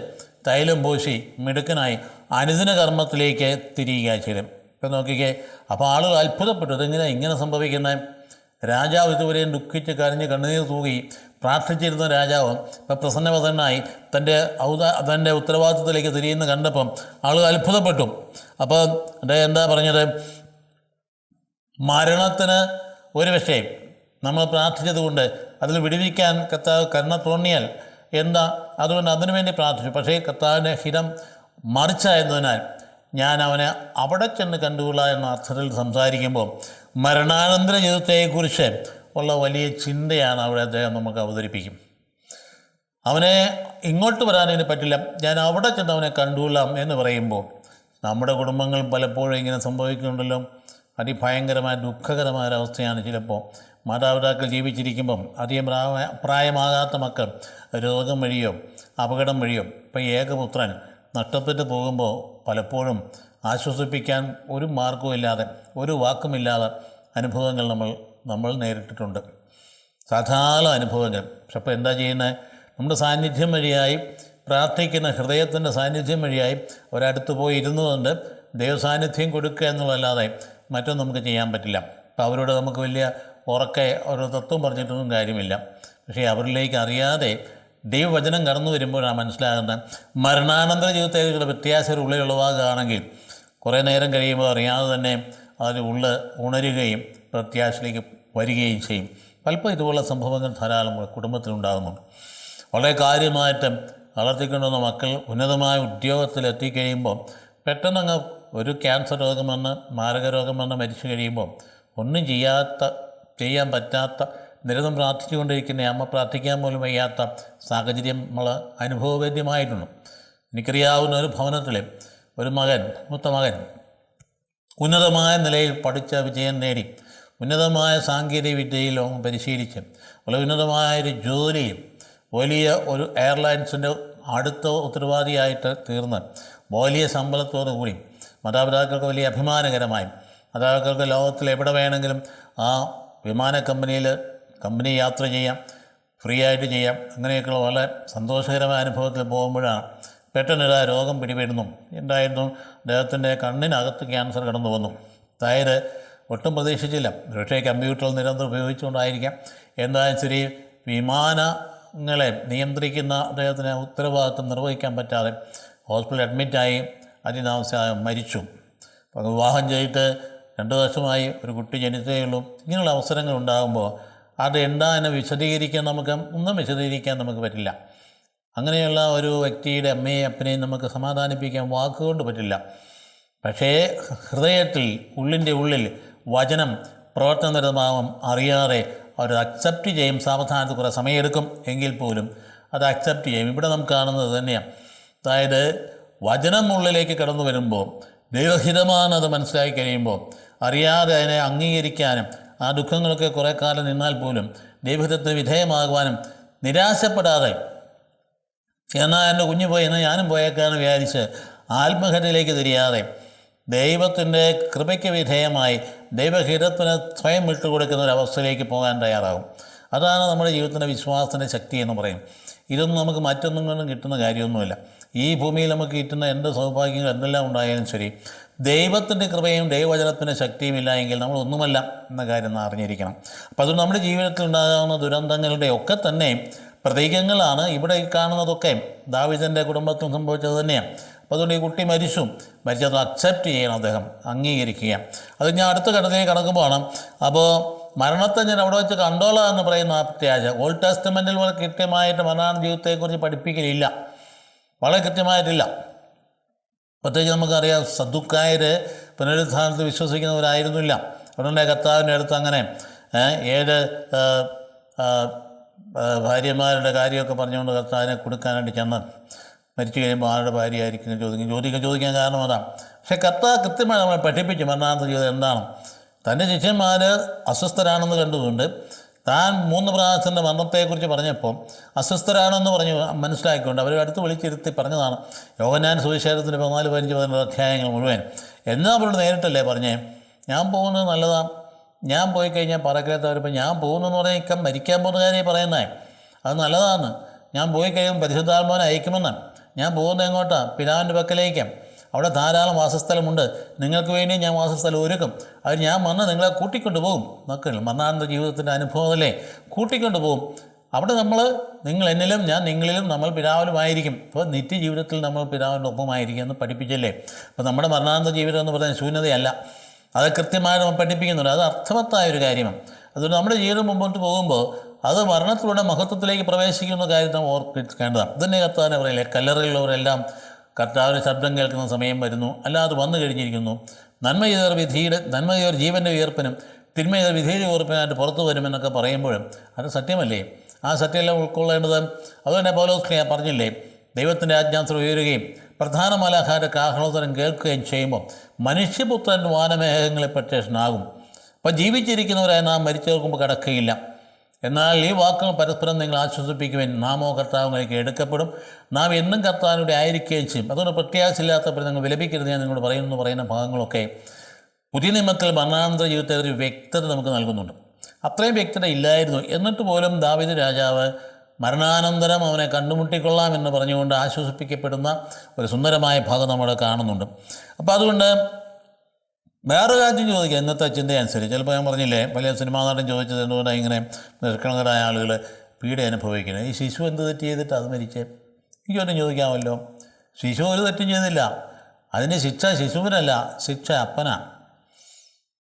തൈലം പൂശി മിടുക്കനായി അനുദിന കർമ്മത്തിലേക്ക് തിരിയുക ചെയ്യും. ഇപ്പം നോക്കിക്കേ, അപ്പോൾ ആളുകൾ അത്ഭുതപ്പെട്ടു, ഇങ്ങനെ സംഭവിക്കുന്നത്. രാജാവ് ഇതുവരെയും ദുഃഖിച്ച് കരഞ്ഞ് കണ്ണുനീർ തൂകി പ്രാർത്ഥിച്ചിരുന്ന രാജാവ് ഇപ്പം പ്രസന്നവതനായി തൻ്റെ ഉത്തരവാദിത്വത്തിലേക്ക് തിരിയുന്ന കണ്ടപ്പം ആളുകൾ അത്ഭുതപ്പെട്ടു. അപ്പോൾ അദ്ദേഹം എന്താ പറഞ്ഞത്? മരണത്തിന് ഒരു പക്ഷേ നമ്മൾ പ്രാർത്ഥിച്ചതുകൊണ്ട് അതിൽ വിടുവിക്കാൻ കർത്താവ് കരുണ തോന്നിയാൽ എന്താ, അതുകൊണ്ട് അതിനുവേണ്ടി പ്രാർത്ഥിച്ചു. പക്ഷേ കർത്താവിൻ്റെ ഹിതം മറിച്ചായതിനാൽ ഞാൻ അവനെ അവിടെ ചെന്ന് കണ്ടുകൊള്ളാം എന്ന അർത്ഥത്തിൽ സംസാരിക്കുമ്പോൾ മരണാനന്തര ജീവിതത്തെക്കുറിച്ച് ഉള്ള വലിയ ചിന്തയാണ് അവിടെ അദ്ദേഹം നമുക്ക് അവതരിപ്പിക്കും. അവനെ ഇങ്ങോട്ട് വരാനതിന് പറ്റില്ല, ഞാൻ അവിടെ ചെന്ന് അവനെ കണ്ടുകൊള്ളാം എന്ന് പറയുമ്പോൾ നമ്മുടെ കുടുംബങ്ങൾ പലപ്പോഴും ഇങ്ങനെ സംഭവിക്കുന്നുണ്ടല്ലോ. അതിഭയങ്കരമായ ദുഃഖകരമായ ഒരവസ്ഥയാണ്. ചിലപ്പോൾ മാതാപിതാക്കൾ ജീവിച്ചിരിക്കുമ്പം അധികം പ്രായമാകാത്ത മക്കൾ രോഗം വഴിയോ അപകടം വഴിയോ ഇപ്പം ഏകപുത്രൻ നഷ്ടപ്പെട്ടു പോകുമ്പോൾ പലപ്പോഴും ആശ്വസിപ്പിക്കാൻ ഒരു മാർഗവും ഇല്ലാതെ, ഒരു വാക്കുമില്ലാതെ അനുഭവങ്ങൾ നമ്മൾ നേരിട്ടിട്ടുണ്ട്. സാധാരണ അനുഭവങ്ങൾ. പക്ഷെ അപ്പോൾ എന്താ ചെയ്യുന്നത്? നമ്മുടെ സാന്നിധ്യം വഴിയായി, പ്രാർത്ഥിക്കുന്ന ഹൃദയത്തിൻ്റെ സാന്നിധ്യം വഴിയായി ഒരടുത്ത് പോയി ഇരുന്നുകൊണ്ട് ദൈവസാന്നിധ്യം കൊടുക്കുക എന്നുള്ളതല്ലാതെ മറ്റൊന്നും നമുക്ക് ചെയ്യാൻ പറ്റില്ല. അപ്പോൾ അവരോട് നമുക്ക് വലിയ ഉറക്കെ ഒരു തത്വം പറഞ്ഞിട്ടൊന്നും കാര്യമില്ല. പക്ഷേ അവരിലേക്ക് അറിയാതെ ദൈവവചനം കടന്നു വരുമ്പോഴാണ് മനസ്സിലാകുന്നത് മരണാനന്തര ജീവിതത്തിലുള്ള വ്യത്യാസം ഉള്ളിൽ ഉളവാകുകയാണെങ്കിൽ കുറേ നേരം കഴിയുമ്പോൾ അറിയാതെ തന്നെ അതിൽ ഉണരുകയും പ്രത്യാശയിലേക്ക് വരികയും ചെയ്യും. പലപ്പോൾ ഇതുപോലുള്ള സംഭവങ്ങൾ ധാരാളം കുടുംബത്തിലുണ്ടാകുന്നുണ്ട്. വളരെ കാര്യമായിട്ട് വളർത്തിക്കൊണ്ടുവന്ന മക്കൾ ഉന്നതമായ ഉദ്യോഗത്തിൽ എത്തിക്കഴിയുമ്പോൾ പെട്ടെന്നങ്ങ് ഒരു ക്യാൻസർ രോഗം വന്ന് മാരക രോഗം വന്ന് മരിച്ചു കഴിയുമ്പോൾ ഒന്നും ചെയ്യാൻ പറ്റാത്ത നിരന്തരം പ്രാർത്ഥിച്ചുകൊണ്ടിരിക്കുന്ന അമ്മ പ്രാർത്ഥിക്കാൻ പോലും വയ്യാത്ത സാഹചര്യം നമ്മൾ അനുഭവവേദ്യമായിട്ടുണ്ട്. എനിക്കറിയാവുന്ന ഒരു ഭവനത്തിലെ ഒരു മൂത്ത മകൻ ഉന്നതമായ നിലയിൽ പഠിച്ച വിജയം നേടി ഉന്നതമായ സാങ്കേതിക വിദ്യയിൽ പരിശീലിച്ച് വളരെ ഉന്നതമായൊരു ജോലിയും വലിയ ഒരു എയർലൈൻസിൻ്റെ അടുത്ത ഉത്തരവാദിയായിട്ട് തീർന്ന് വലിയ ശമ്പളത്തോടു കൂടി മാതാപിതാക്കൾക്ക് വലിയ അഭിമാനകരമായി മാതാപിതാക്കൾക്ക് ലോകത്തിൽ എവിടെ വേണമെങ്കിലും ആ വിമാന കമ്പനി യാത്ര ചെയ്യാം, ഫ്രീ ആയിട്ട് ചെയ്യാം. അങ്ങനെയൊക്കെയുള്ള വളരെ സന്തോഷകരമായ അനുഭവത്തിൽ പോകുമ്പോഴാണ് പെട്ടെന്നൊരു രോഗം പിടിപെടുന്നു. എന്തായിരുന്നു, അദ്ദേഹത്തിൻ്റെ കണ്ണിനകത്ത് ക്യാൻസർ കടന്നു വന്നു. അതായത് ഒട്ടും പ്രതീക്ഷിച്ചില്ല. പക്ഷേ കമ്പ്യൂട്ടർ നിരന്തരം ഉപയോഗിച്ചുകൊണ്ടായിരിക്കാം. എന്തായാലും ശരി, വിമാനങ്ങളെ നിയന്ത്രിക്കുന്ന അദ്ദേഹത്തിന് ഉത്തരവാദിത്വം നിർവഹിക്കാൻ പറ്റാതെ ഹോസ്പിറ്റലിൽ അഡ്മിറ്റായി അതിനാവശ്യം മരിച്ചു. അപ്പോൾ വിവാഹം ചെയ്തിട്ട് 2 വർഷമായി, ഒരു കുട്ടി ജനിച്ചേ ഉള്ളൂ. ഇങ്ങനെയുള്ള അവസരങ്ങൾ ഉണ്ടാകുമ്പോൾ അത് എന്താണെന്ന് വിശദീകരിക്കാൻ നമുക്ക് പറ്റില്ല. അങ്ങനെയുള്ള ഒരു വ്യക്തിയുടെ അമ്മയും അപ്പനെയും നമുക്ക് സമാധാനിപ്പിക്കാൻ വാക്കുകൊണ്ട് പറ്റില്ല. പക്ഷേ ഹൃദയത്തിൽ ഉള്ളിൻ്റെ ഉള്ളിൽ വചനം പ്രവർത്തനനിരതമാവും അറിയാതെ അവർ അക്സെപ്റ്റ് ചെയ്യും. സാവധാനത്തിൽ കുറേ സമയമെടുക്കും എങ്കിൽ പോലും അത് അക്സെപ്റ്റ് ചെയ്യും. ഇവിടെ നമുക്ക് കാണുന്നത് തന്നെയാണ്. അതായത് വചനം ഉള്ളിലേക്ക് കടന്നു വരുമ്പോൾ ദൈവഹിതമാണെന്നത് മനസ്സിലാക്കി കഴിയുമ്പോൾ അറിയാതെ അതിനെ അംഗീകരിക്കാനും ആ ദുഃഖങ്ങളൊക്കെ കുറേ കാലം നിന്നാൽ പോലും ദൈവഹിതത്തിന് വിധേയമാകുവാനും നിരാശപ്പെടാതെ എന്നാൽ എൻ്റെ കുഞ്ഞു പോയി എന്നാൽ ഞാനും പോയേക്കാന്ന് വിചാരിച്ച് ആത്മഹത്യയിലേക്ക് തിരിയാതെ ദൈവത്തിൻ്റെ കൃപയ്ക്ക് വിധേയമായി ദൈവഹിതത്തിന് സ്വയം വിട്ടുകൊടുക്കുന്ന ഒരവസ്ഥയിലേക്ക് പോകാൻ തയ്യാറാകും. അതാണ് നമ്മുടെ ജീവിതത്തിൻ്റെ വിശ്വാസത്തിൻ്റെ ശക്തി എന്ന് പറയും. ഇതൊന്നും നമുക്ക് മറ്റൊന്നും കൊണ്ടും കിട്ടുന്ന കാര്യമൊന്നുമില്ല. ഈ ഭൂമിയിൽ നമുക്ക് കിട്ടുന്ന എന്ത് സൗഭാഗ്യങ്ങൾ എന്തെല്ലാം ഉണ്ടായാലും ശരി, ദൈവത്തിൻ്റെ കൃപയും ദൈവവചനത്തിൻ്റെ ശക്തിയും ഇല്ല എങ്കിൽ നമ്മളൊന്നുമല്ല എന്ന കാര്യം അറിഞ്ഞിരിക്കണം. അപ്പോൾ അത് നമ്മുടെ ജീവിതത്തിൽ ഉണ്ടാകാവുന്ന ദുരന്തങ്ങളുടെ ഒക്കെ തന്നെ പ്രതീകങ്ങളാണ്. ഇവിടെ കാണുന്നതൊക്കെ ദാവീദിൻ്റെ കുടുംബത്തിൽ സംഭവിച്ചത് തന്നെയാണ്. അപ്പോൾ അതുകൊണ്ട് ഈ കുട്ടി മരിച്ചത് അക്സെപ്റ്റ് ചെയ്യണം, അദ്ദേഹം അംഗീകരിക്കുക. അത് ഞാൻ അടുത്ത ഘട്ടത്തിലേക്ക് കടക്കുമ്പോഴാണ്. അപ്പോൾ മരണത്തെ ഞാൻ അവിടെ വെച്ച് കണ്ടോളാം എന്ന് പറയുന്ന ആ പ്രത്യാശ ഓൾഡ് ടെസ്റ്റമെൻറ്റിൽ വളരെ കൃത്യമായിട്ട് മരണാനന്തര ജീവിതത്തെക്കുറിച്ച് പഠിപ്പിക്കലില്ല, വളരെ കൃത്യമായിട്ടില്ല. പ്രത്യേകിച്ച് നമുക്കറിയാം, സദ്ദുക്കായർ പുനരുത്ഥാനത്തിൽ വിശ്വസിക്കുന്നവരായിരുന്നില്ല. അതുകൊണ്ട് കർത്താവിൻ്റെ അടുത്ത് അങ്ങനെ 7 ഭാര്യമാരുടെ കാര്യമൊക്കെ പറഞ്ഞുകൊണ്ട് കർത്താവിനെ കൊടുക്കാനായിട്ട് ചെന്ന് മരിച്ചു കഴിയുമ്പോൾ ആരുടെ ഭാര്യയായിരിക്കും ചോദിക്കാൻ കാരണം അതാണ്. പക്ഷേ കർത്താവ് കൃത്യമായി നമ്മളെ പഠിപ്പിച്ചു മരണാനന്തര ജീവിതം എന്താണ്. തൻ്റെ ശിഷ്യന്മാർ അസ്വസ്ഥരാണെന്ന് കണ്ടുകൊണ്ട് താൻ 3 പ്രാവശ്യത്തിൻ്റെ മരണത്തെക്കുറിച്ച് പറഞ്ഞപ്പോൾ അസ്വസ്ഥരാണെന്ന് പറഞ്ഞ് മനസ്സിലാക്കിക്കൊണ്ട് അവരെ അടുത്ത് വിളിച്ചിരുത്തി പറഞ്ഞതാണ് യോഹന്നാൻ സുവിശേഷത്തിൻ്റെ 14-15 അധ്യായങ്ങൾ മുഴുവൻ. എന്നാൽ അവരോട് നേരിട്ടല്ലേ പറഞ്ഞേ, ഞാൻ പോകുന്നത് നല്ലതാണ്, ഞാൻ പോയി കഴിഞ്ഞാൽ പറക്കലത്തവരിപ്പോൾ ഞാൻ പോകുന്നെന്ന് പറഞ്ഞാൽ ഇക്കം മരിക്കാൻ പോകുന്ന കാര്യം പറയുന്നത് അത് നല്ലതാണ്. ഞാൻ പോയി കഴിയുമ്പോൾ പരിശുദ്ധാത്മാവിനെ അയക്കുമെന്നാണ്. ഞാൻ പോകുന്നത് എങ്ങോട്ടാണ്? പിതാവിൻ്റെ പക്കലേക്കാണ്. അവിടെ ധാരാളം വാസസ്ഥലമുണ്ട്. നിങ്ങൾക്ക് വേണ്ടി ഞാൻ വാസസ്ഥലം ഒരുക്കും. അത് ഞാൻ വന്ന് നിങ്ങളെ കൂട്ടിക്കൊണ്ട് പോകും. നോക്കണം, മരണാനന്തര ജീവിതത്തിൻ്റെ അനുഭവമല്ലേ, കൂട്ടിക്കൊണ്ട് പോകും. അവിടെ നിങ്ങൾ എന്നിലും ഞാൻ നിങ്ങളിലും നമ്മൾ പിതാവിലുമായിരിക്കും. അപ്പോൾ നിത്യജീവിതത്തിൽ നമ്മൾ പിതാവിൻ്റെ ഒപ്പമായിരിക്കും എന്ന് പഠിപ്പിച്ചല്ലേ. അപ്പോൾ നമ്മുടെ മരണാനന്തര ജീവിതം എന്ന് പറയുന്നത് ശൂന്യതയല്ല, അത് കൃത്യമായിട്ട് നമ്മൾ പഠിപ്പിക്കുന്നുണ്ട്. അത് അർത്ഥവത്തായൊരു കാര്യമാണ്. അതുകൊണ്ട് നമ്മുടെ ജീവിതം മുമ്പോട്ട് പോകുമ്പോൾ അത് മരണത്തിലൂടെ മഹത്വത്തിലേക്ക് പ്രവേശിക്കുന്ന കാര്യം നാം ഓർക്കേണ്ടതാണ്. ഇതന്നെ കർത്താവിനെ പറയില്ലേ, കല്ലറയിലുള്ളവരെല്ലാം കർത്താവിൻ്റെ ശബ്ദം കേൾക്കുന്ന സമയം വരുന്നു, അല്ലാതെ വന്നു കഴിഞ്ഞിരിക്കുന്നു. നന്മ ചെയ്തവർ ജീവൻ്റെ ഉയർപ്പിനും തിന്മ ചെയ്തവർ വിധിയുടെ ഉയർപ്പിനായിട്ട് പുറത്തു വരുമെന്നൊക്കെ പറയുമ്പോഴും അത് സത്യമല്ലേ. ആ സത്യമെല്ലാം ഉൾക്കൊള്ളേണ്ടത്. അതുതന്നെ പൗലോസ് പറഞ്ഞില്ലേ, ദൈവത്തിൻ്റെ ആജ്ഞാസ്ത്രം ഉയരുകയും പ്രധാന മാലാഖമാരുടെ കാഹളോത്തരം കേൾക്കുകയും ചെയ്യുമ്പോൾ മനുഷ്യപുത്രൻ വാനമേഘങ്ങളിൽ പ്രത്യക്ഷനാകും. അപ്പം ജീവിച്ചിരിക്കുന്നവരായി നാം മരിച്ചവർക്കുമ്പോൾ കിടക്കുകയില്ല. എന്നാൽ ഈ വാക്കുകൾ പരസ്പരം നിങ്ങൾ ആശ്വസിപ്പിക്കുവാൻ നാമോ കർത്താവിലേക്ക് എടുക്കപ്പെടും. നാം എന്നും കർത്താവിലൂടെ ആയിരിക്കുകയും ചെയ്യും. അതുകൊണ്ട് പ്രത്യാശയില്ലാത്തപ്പോൾ നിങ്ങൾ വിലപിക്കരുത് ഞാൻ നിങ്ങളോട് പറയുന്ന ഭാഗങ്ങളൊക്കെ പുതിയ നിയമത്തിൽ മരണാനന്തര ജീവിതത്തെ ഒരു വ്യക്തത നമുക്ക് നൽകുന്നുണ്ട്. അത്രയും വ്യക്തത ഇല്ലായിരുന്നു. എന്നിട്ട് പോലും ദാവീദ് രാജാവ് മരണാനന്തരം അവനെ കണ്ടുമുട്ടിക്കൊള്ളാം എന്ന് പറഞ്ഞുകൊണ്ട് ആശ്വസിപ്പിക്കപ്പെടുന്ന ഒരു സുന്ദരമായ ഭാഗം നമ്മൾ കാണുന്നുണ്ട്. അപ്പോൾ അതുകൊണ്ട് വേറൊരു കാര്യം ചോദിക്കുക, ഇന്നത്തെ ചിന്തയനുസരിച്ച്. ചിലപ്പോൾ ഞാൻ പറഞ്ഞില്ലേ, വലിയ സിനിമാ നടൻ ചോദിച്ചത് എന്തുകൊണ്ടാണ് ഇങ്ങനെ നിഷ്കളങ്കരായ ആളുകൾ പീഡ അനുഭവിക്കുന്നത്, ഈ ശിശു എന്ത് തെറ്റ് ചെയ്തിട്ട് അത് മരിച്ചേ? എനിക്കൊന്നും ചോദിക്കാമല്ലോ. ശിശു ഒരു തെറ്റും ചെയ്തില്ല. അതിൻ്റെ ശിക്ഷ ശിശുവിനല്ല, ശിക്ഷ അപ്പനാണ്.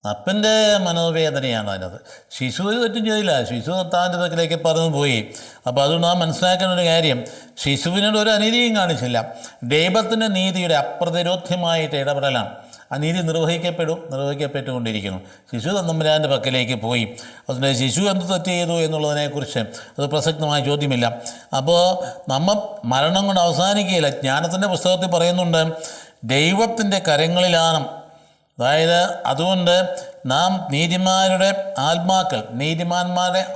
അപ്പൻ്റെ മനോവേദനയാണ് അതിനകത്ത്. ശിശു ഒരു തെറ്റും ചെയ്തില്ല. ശിശു താൻ്റെ തക്കിലേക്ക് പറന്നു പോയി. അപ്പോൾ അതുകൊണ്ട് നാം മനസ്സിലാക്കേണ്ട ഒരു കാര്യം, ശിശുവിനോട് ഒരു അനീതിയും കാണിച്ചില്ല. ദൈവത്തിൻ്റെ നീതിയുടെ അപ്രതിരോധ്യമായിട്ട് ഇടപെടലാണ്. ആ നീതി നിർവഹിക്കപ്പെട്ടുകൊണ്ടിരിക്കുന്നു. ശിശു തമ്പുരാൻ്റെ പക്കലേക്ക് പോയി. അതുകൊണ്ട് ശിശു എന്ത് തെറ്റ് ചെയ്തു എന്നുള്ളതിനെക്കുറിച്ച് അത് പ്രസക്തമായ ചോദ്യമില്ല. അപ്പോൾ മരണം കൊണ്ട് അവസാനിക്കുകയില്ല. ജ്ഞാനത്തിൻ്റെ പുസ്തകത്തിൽ പറയുന്നുണ്ട്, ദൈവത്തിൻ്റെ കരങ്ങളിലാണ്. അതായത് അതുകൊണ്ട് നാം നീതിമാന്മാരുടെ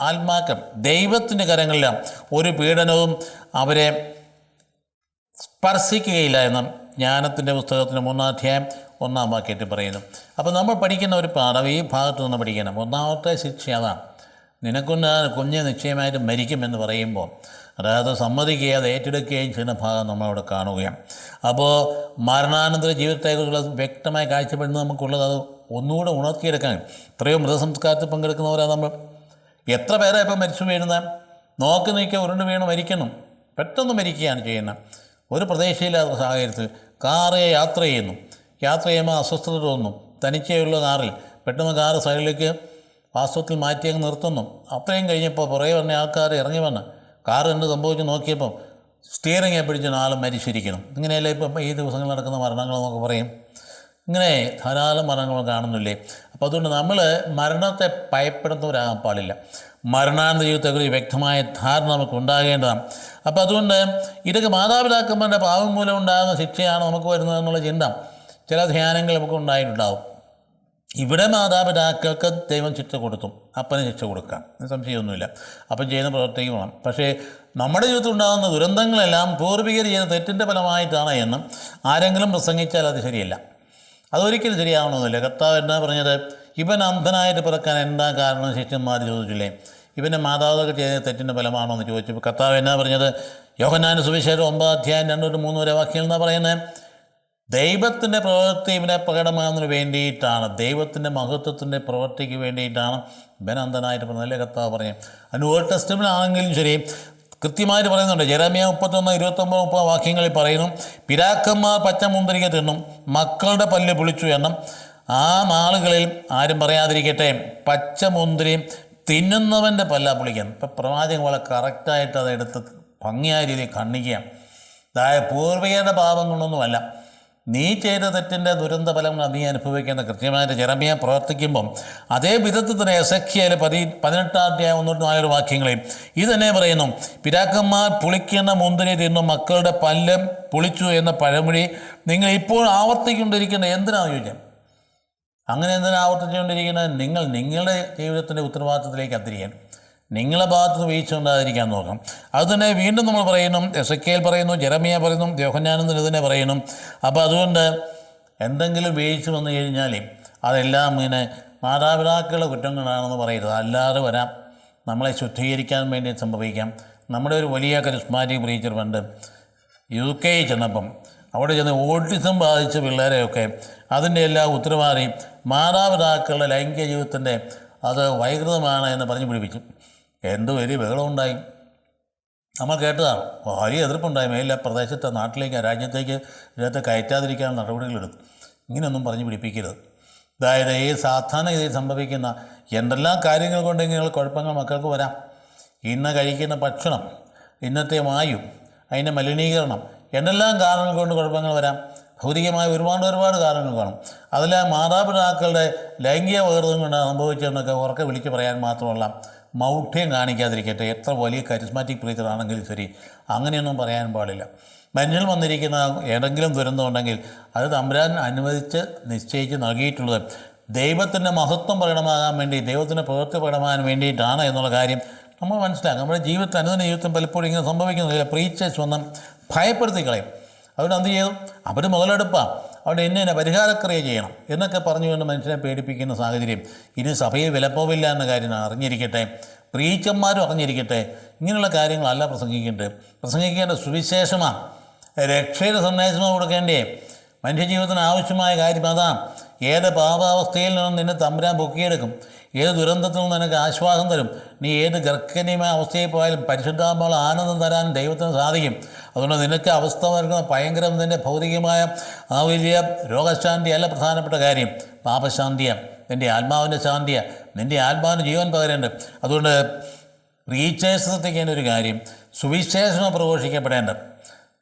ആത്മാക്കൾ ദൈവത്തിൻ്റെ കരങ്ങളിലാണ്. ഒരു പീഡനവും അവരെ സ്പർശിക്കുകയില്ല എന്ന് ജ്ഞാനത്തിൻ്റെ പുസ്തകത്തിന് 3-ാം അധ്യായം 1-ാം വാക്യത്തിൽ പറയുന്നു. അപ്പോൾ നമ്മൾ പഠിക്കുന്ന ഒരു പാഠം ഈ ഭാഗത്തു നിന്ന് പഠിക്കണം. ഒന്നാമത്തെ ശിക്ഷ അതാണ്. നിനക്കൊണ്ട് കുഞ്ഞ് നിശ്ചയമായിട്ട് മരിക്കുമെന്ന് പറയുമ്പോൾ അതായത് സമ്മതിക്കുകയും അത് ഏറ്റെടുക്കുകയും ചെയ്യുന്ന ഭാഗം നമ്മളവിടെ കാണുകയാണ്. അപ്പോൾ മരണാനന്തര ജീവിതത്തെക്കുറിച്ചുള്ള വ്യക്തമായ കാഴ്ചപ്പെടുന്നത് നമുക്കുള്ളത് അത് ഒന്നുകൂടെ ഉണർത്തിയെടുക്കാൻ. എത്രയോ മൃതസംസ്കാരത്തിൽ പങ്കെടുക്കുന്നവരാണ് നമ്മൾ. എത്ര പേരെ ഇപ്പം മരിച്ചു വീഴുന്നത്? നോക്കി നീക്കി ഉരുണ്ട് വീണ് മരിക്കണം, പെട്ടെന്ന് മരിക്കുകയാണ് ചെയ്യുന്നത്. ഒരു പ്രതീക്ഷയില്ലാത്ത സാഹചര്യത്തിൽ യാത്ര ചെയ്യുമ്പോൾ അസ്വസ്ഥത തോന്നുന്നു. തനിച്ചേയുള്ള കാറിൽ പെട്ടെന്ന് കാറ് സൈഡിലേക്ക് വാസ്തവത്തിൽ മാറ്റി അങ്ങ് നിർത്തുന്നു. അത്രയും കഴിഞ്ഞപ്പോൾ പുറകെ വന്ന ആൾക്കാർ ഇറങ്ങി വന്ന് കാറ് എന്ത് സംഭവിച്ച് നോക്കിയപ്പോൾ സ്റ്റിയറിംഗെ പിടിച്ച് ആളും മരിച്ചിരിക്കണം. ഇങ്ങനെയല്ലേ ഇപ്പം ഈ ദിവസങ്ങളിൽ നടക്കുന്ന മരണങ്ങൾ നമുക്ക് പറയും. ഇങ്ങനെ ധാരാളം മരണങ്ങൾ കാണുന്നില്ലേ? അപ്പോൾ അതുകൊണ്ട് നമ്മൾ മരണത്തെ ഭയപ്പെടുന്നവരാകാൻ പാടില്ല. മരണാനന്തര ജീവിതത്തെക്കുറിച്ച് വ്യക്തമായ ധാരണ നമുക്ക് ഉണ്ടാകേണ്ടതാണ്. അപ്പോൾ അതുകൊണ്ട് ഇതൊക്കെ മാതാപിതാക്കന്മാരുടെ പാവം മൂലം ഉണ്ടാകുന്ന ശിക്ഷയാണ് നമുക്ക് വരുന്നതെന്നുള്ള ചിന്ത ചില ധ്യാനങ്ങൾ നമുക്ക് ഉണ്ടായിട്ടുണ്ടാവും. ഇവിടെ മാതാപിതാക്കൾക്ക് ദൈവം ശിക്ഷ കൊടുത്തു, അപ്പന് ശിക്ഷ കൊടുക്കാം, സംശയമൊന്നുമില്ല. അപ്പം ചെയ്യുന്ന പ്രവർത്തിക്ക് വേണം. പക്ഷേ നമ്മുടെ ജീവിതത്തിൽ ഉണ്ടാകുന്ന ദുരന്തങ്ങളെല്ലാം പൂർവികർ ചെയ്ത തെറ്റിൻ്റെ ഫലമായിട്ടാണ് എന്ന് ആരെങ്കിലും പ്രസംഗിച്ചാൽ അത് ശരിയല്ല. അതൊരിക്കലും ശരിയാവണമെന്നില്ല. കർത്താവ് എന്നാ പറഞ്ഞത്? ഇവൻ അന്ധനായിട്ട് പിറക്കാൻ എന്താ കാരണം? ശിഷ്യന്മാർ ചോദിച്ചില്ലേ, ഇവൻ്റെ മാതാപിതാക്കൾ ചെയ്ത തെറ്റിൻ്റെ ഫലമാണോ എന്ന് ചോദിച്ചപ്പോൾ കർത്താവ് എന്നാ പറഞ്ഞത്? യോഹന്നാന്റെ സുവിശേഷം 9-ാം അധ്യായം 2-3 വരെ വാക്യങ്ങൾ എന്നാ പറയുന്നത്? ദൈവത്തിൻ്റെ പ്രവൃത്തി ഇവനെ പ്രകടമാകുന്നതിന് വേണ്ടിയിട്ടാണ്, ദൈവത്തിൻ്റെ മഹത്വത്തിൻ്റെ പ്രവൃത്തിക്ക് വേണ്ടിയിട്ടാണ് ഇവൻ അന്ധനായിട്ട് പറഞ്ഞതല്ലേ കർത്താവ് പറഞ്ഞു. അതിന് ഓൾഡ് ടെസ്റ്റമെൻ്റിലാണെങ്കിലും ശരി കൃത്യമായിട്ട് പറയുന്നുണ്ട്. ജെറമ്യാ 31-29-30 വാക്യങ്ങളിൽ പറയുന്നു, പിതാക്കന്മാർ പച്ചമുന്തിരിക്ക തിന്നും, മക്കളുടെ പല്ല് പുളിച്ചു എന്നും ആ നാളുകളിൽ ആരും പറയാതിരിക്കട്ടെ, പച്ചമുന്തിരി തിന്നുന്നവൻ്റെ പല്ല പുളിക്കണം. ഇപ്പം പ്രവാചകൻ പോലെ കറക്റ്റായിട്ട് അതെടുത്ത് ഭംഗിയായ രീതിയിൽ ഖണ്ഡിക്കുകയാണ്. അതായത് പൂർവികരുടെ പാപം കൊണ്ടൊന്നുമല്ല, നീ ചെയ്ത തെറ്റിൻ്റെ ദുരന്ത ഫലങ്ങൾ നീ അനുഭവിക്കുന്ന കൃത്യമായിട്ട് ജെറമ്യാ പ്രവർത്തിക്കുമ്പം അതേ വിധത്തിൽ തന്നെ എസെക്കിയേൽ 18-ാം അധ്യായം 1-4 വാക്യങ്ങളിൽ ഇത് തന്നെ പറയുന്നു, പിതാക്കന്മാർ പുളിക്കുന്ന മുന്തിരി തിന്നു മക്കളുടെ പല്ല് പുളിച്ചു എന്ന പഴമൊഴി നിങ്ങൾ ഇപ്പോൾ ആവർത്തിക്കൊണ്ടിരിക്കുന്നത് എന്തിനാണെന്ന് ചോദിക്കാം. അങ്ങനെ എന്തിനാണ് ആവർത്തിച്ചുകൊണ്ടിരിക്കുന്നത്? നിങ്ങളുടെ ജീവിതത്തിൻ്റെ ഉത്തരവാദിത്തത്തിലേക്ക് അതിരിക്കാൻ, നിങ്ങളെ ഭാഗത്ത് വീഴ്ച ഉണ്ടാതിരിക്കാൻ നോക്കാം. അതുതന്നെ വീണ്ടും നമ്മൾ പറയുന്നു, എസെക്കിയേൽ പറയുന്നു, ജെറമ്യാ പറയുന്നു, യോഹന്നാൻ ഇതിനെ പറയുന്നു. അപ്പോൾ അതുകൊണ്ട് എന്തെങ്കിലും വീഴ്ച വന്നു കഴിഞ്ഞാൽ അതെല്ലാം ഇങ്ങനെ മാതാപിതാക്കളുടെ കുറ്റങ്ങളാണെന്ന് പറയരുത്. അല്ലാതെ വരാം, നമ്മളെ ശുദ്ധീകരിക്കാൻ വേണ്ടി സംഭവിക്കാം. നമ്മുടെ ഒരു വലിയ കരിസ്മാറ്റിക് പ്രീച്ചർ പണ്ട് UK ചെന്നപ്പം അവിടെ ചെന്ന് ഓട്ടിസം ബാധിച്ച പിള്ളേരെയൊക്കെ അതിൻ്റെ എല്ലാ ഉത്തരവാദിയും മാതാപിതാക്കളുടെ ലൈംഗിക ജീവിതത്തിൻ്റെ അത് വൈകൃതമാണ് എന്ന് പറഞ്ഞു പിടിപ്പിച്ചു. എന്ത് വലിയ ബഹളമുണ്ടായി, നമ്മൾ കേട്ടതാണ്. വലിയ എതിർപ്പുണ്ടായി. മേലില്ല പ്രദേശത്തെ നാട്ടിലേക്ക് രാജ്യത്തേക്ക് ഇതിനകത്ത് കയറ്റാതിരിക്കാൻ നടപടികളെടുത്തു. ഇങ്ങനെയൊന്നും പറഞ്ഞു പിടിപ്പിക്കരുത്. അതായത് ഈ സാധാരണ ഇതിൽ സംഭവിക്കുന്ന എന്തെല്ലാം കാര്യങ്ങൾ കൊണ്ട് ഇങ്ങനെ കുഴപ്പങ്ങൾ മക്കൾക്ക് വരാം. ഇന്ന് കഴിക്കുന്ന ഭക്ഷണം, ഇന്നത്തെ വായു, അതിൻ്റെ മലിനീകരണം, എന്തെല്ലാം കാരണങ്ങൾ കൊണ്ട് കുഴപ്പങ്ങൾ വരാം. ഭൗതികമായ ഒരുപാട് കാരണങ്ങൾ കാണും. അതിൽ മാതാപിതാക്കളുടെ ലൈംഗിക വൈകൃതം കൊണ്ടാണ് സംഭവിച്ചതെന്നൊക്കെ ഉറക്കെ വിളിച്ച് പറയാൻ മാത്രമല്ല മൗഢ്യം കാണിക്കാതിരിക്കട്ടെ. എത്ര വലിയ കരിസ്മാറ്റിക് പ്രീച്ചർ ആണെങ്കിലും ശരി, അങ്ങനെയൊന്നും പറയാൻ പാടില്ല. മനുഷ്യൻ വന്നിരിക്കുന്ന ഏതെങ്കിലും ദുരന്തം ഉണ്ടെങ്കിൽ അത് തമ്പുരാൻ അനുവദിച്ച് നിശ്ചയിച്ച് നൽകിയിട്ടുള്ളത് ദൈവത്തിൻ്റെ മഹത്വം പ്രകടമാകാൻ വേണ്ടി, ദൈവത്തിൻ്റെ പ്രവൃത്തി പ്രകടമാകാൻ വേണ്ടിയിട്ടാണ് എന്നുള്ള കാര്യം നമ്മൾ മനസ്സിലാക്കും. നമ്മുടെ ജീവിതത്തിൽ അനുദിന ജീവിതത്തിൽ പലപ്പോഴും ഇങ്ങനെ സംഭവിക്കുന്നില്ല. പ്രീച്ചേഴ്സ് വന്ന് ഭയപ്പെടുത്തി കളയും. അതുകൊണ്ട് എന്ത് ചെയ്തു? അവർ മുതലെടുപ്പാണ്, അവിടെ ഇന്ന പരിഹാരക്രിയ ചെയ്യണം എന്നൊക്കെ പറഞ്ഞുകൊണ്ട് മനുഷ്യനെ പേടിപ്പിക്കുന്ന സാഹചര്യം ഇനി സഭയിൽ വിലപ്പോവില്ല എന്ന കാര്യം അറിഞ്ഞിരിക്കട്ടെ. പ്രീച്ചന്മാരും അറിഞ്ഞിരിക്കട്ടെ. ഇങ്ങനെയുള്ള കാര്യങ്ങളല്ല പ്രസംഗിക്കേണ്ട സുവിശേഷമാണ്, രക്ഷയുടെ സന്ദേശമാണ് കൊടുക്കേണ്ടേ. മനുഷ്യജീവിതത്തിന് ആവശ്യമായ കാര്യം അതാണ്. ഏത് പാപാവസ്ഥയിൽ നിന്നും നിന്നെ തമ്പുരാൻ പൊക്കിയെടുക്കും. ഏത് ദുരന്തത്തിൽ നിന്നും നിനക്ക് ആശ്വാസം തരും. നീ ഏത് ഗർഭനീയമായ അവസ്ഥയിൽ പോയാലും പരിശുദ്ധാത്മാവുള്ള ആനന്ദം തരാൻ ദൈവത്തിന് സാധിക്കും. അതുകൊണ്ട് നിനക്ക് അവസ്ഥ വരുന്ന ഭയങ്കരം നിൻ്റെ ഭൗതികമായ ആ വലിയ രോഗശാന്തിയല്ല പ്രധാനപ്പെട്ട കാര്യം, പാപശാന്തിയാണ്, നിൻ്റെ ആത്മാവിൻ്റെ ശാന്തിയാണ്, നിൻ്റെ ആത്മാവിന് ജീവൻ പകരേണ്ടത്. അതുകൊണ്ട് റീച്ചേഴ്സ് ശ്രദ്ധിക്കേണ്ട ഒരു കാര്യം, സുവിശേഷം പ്രഘോഷിക്കപ്പെടേണ്ടത്.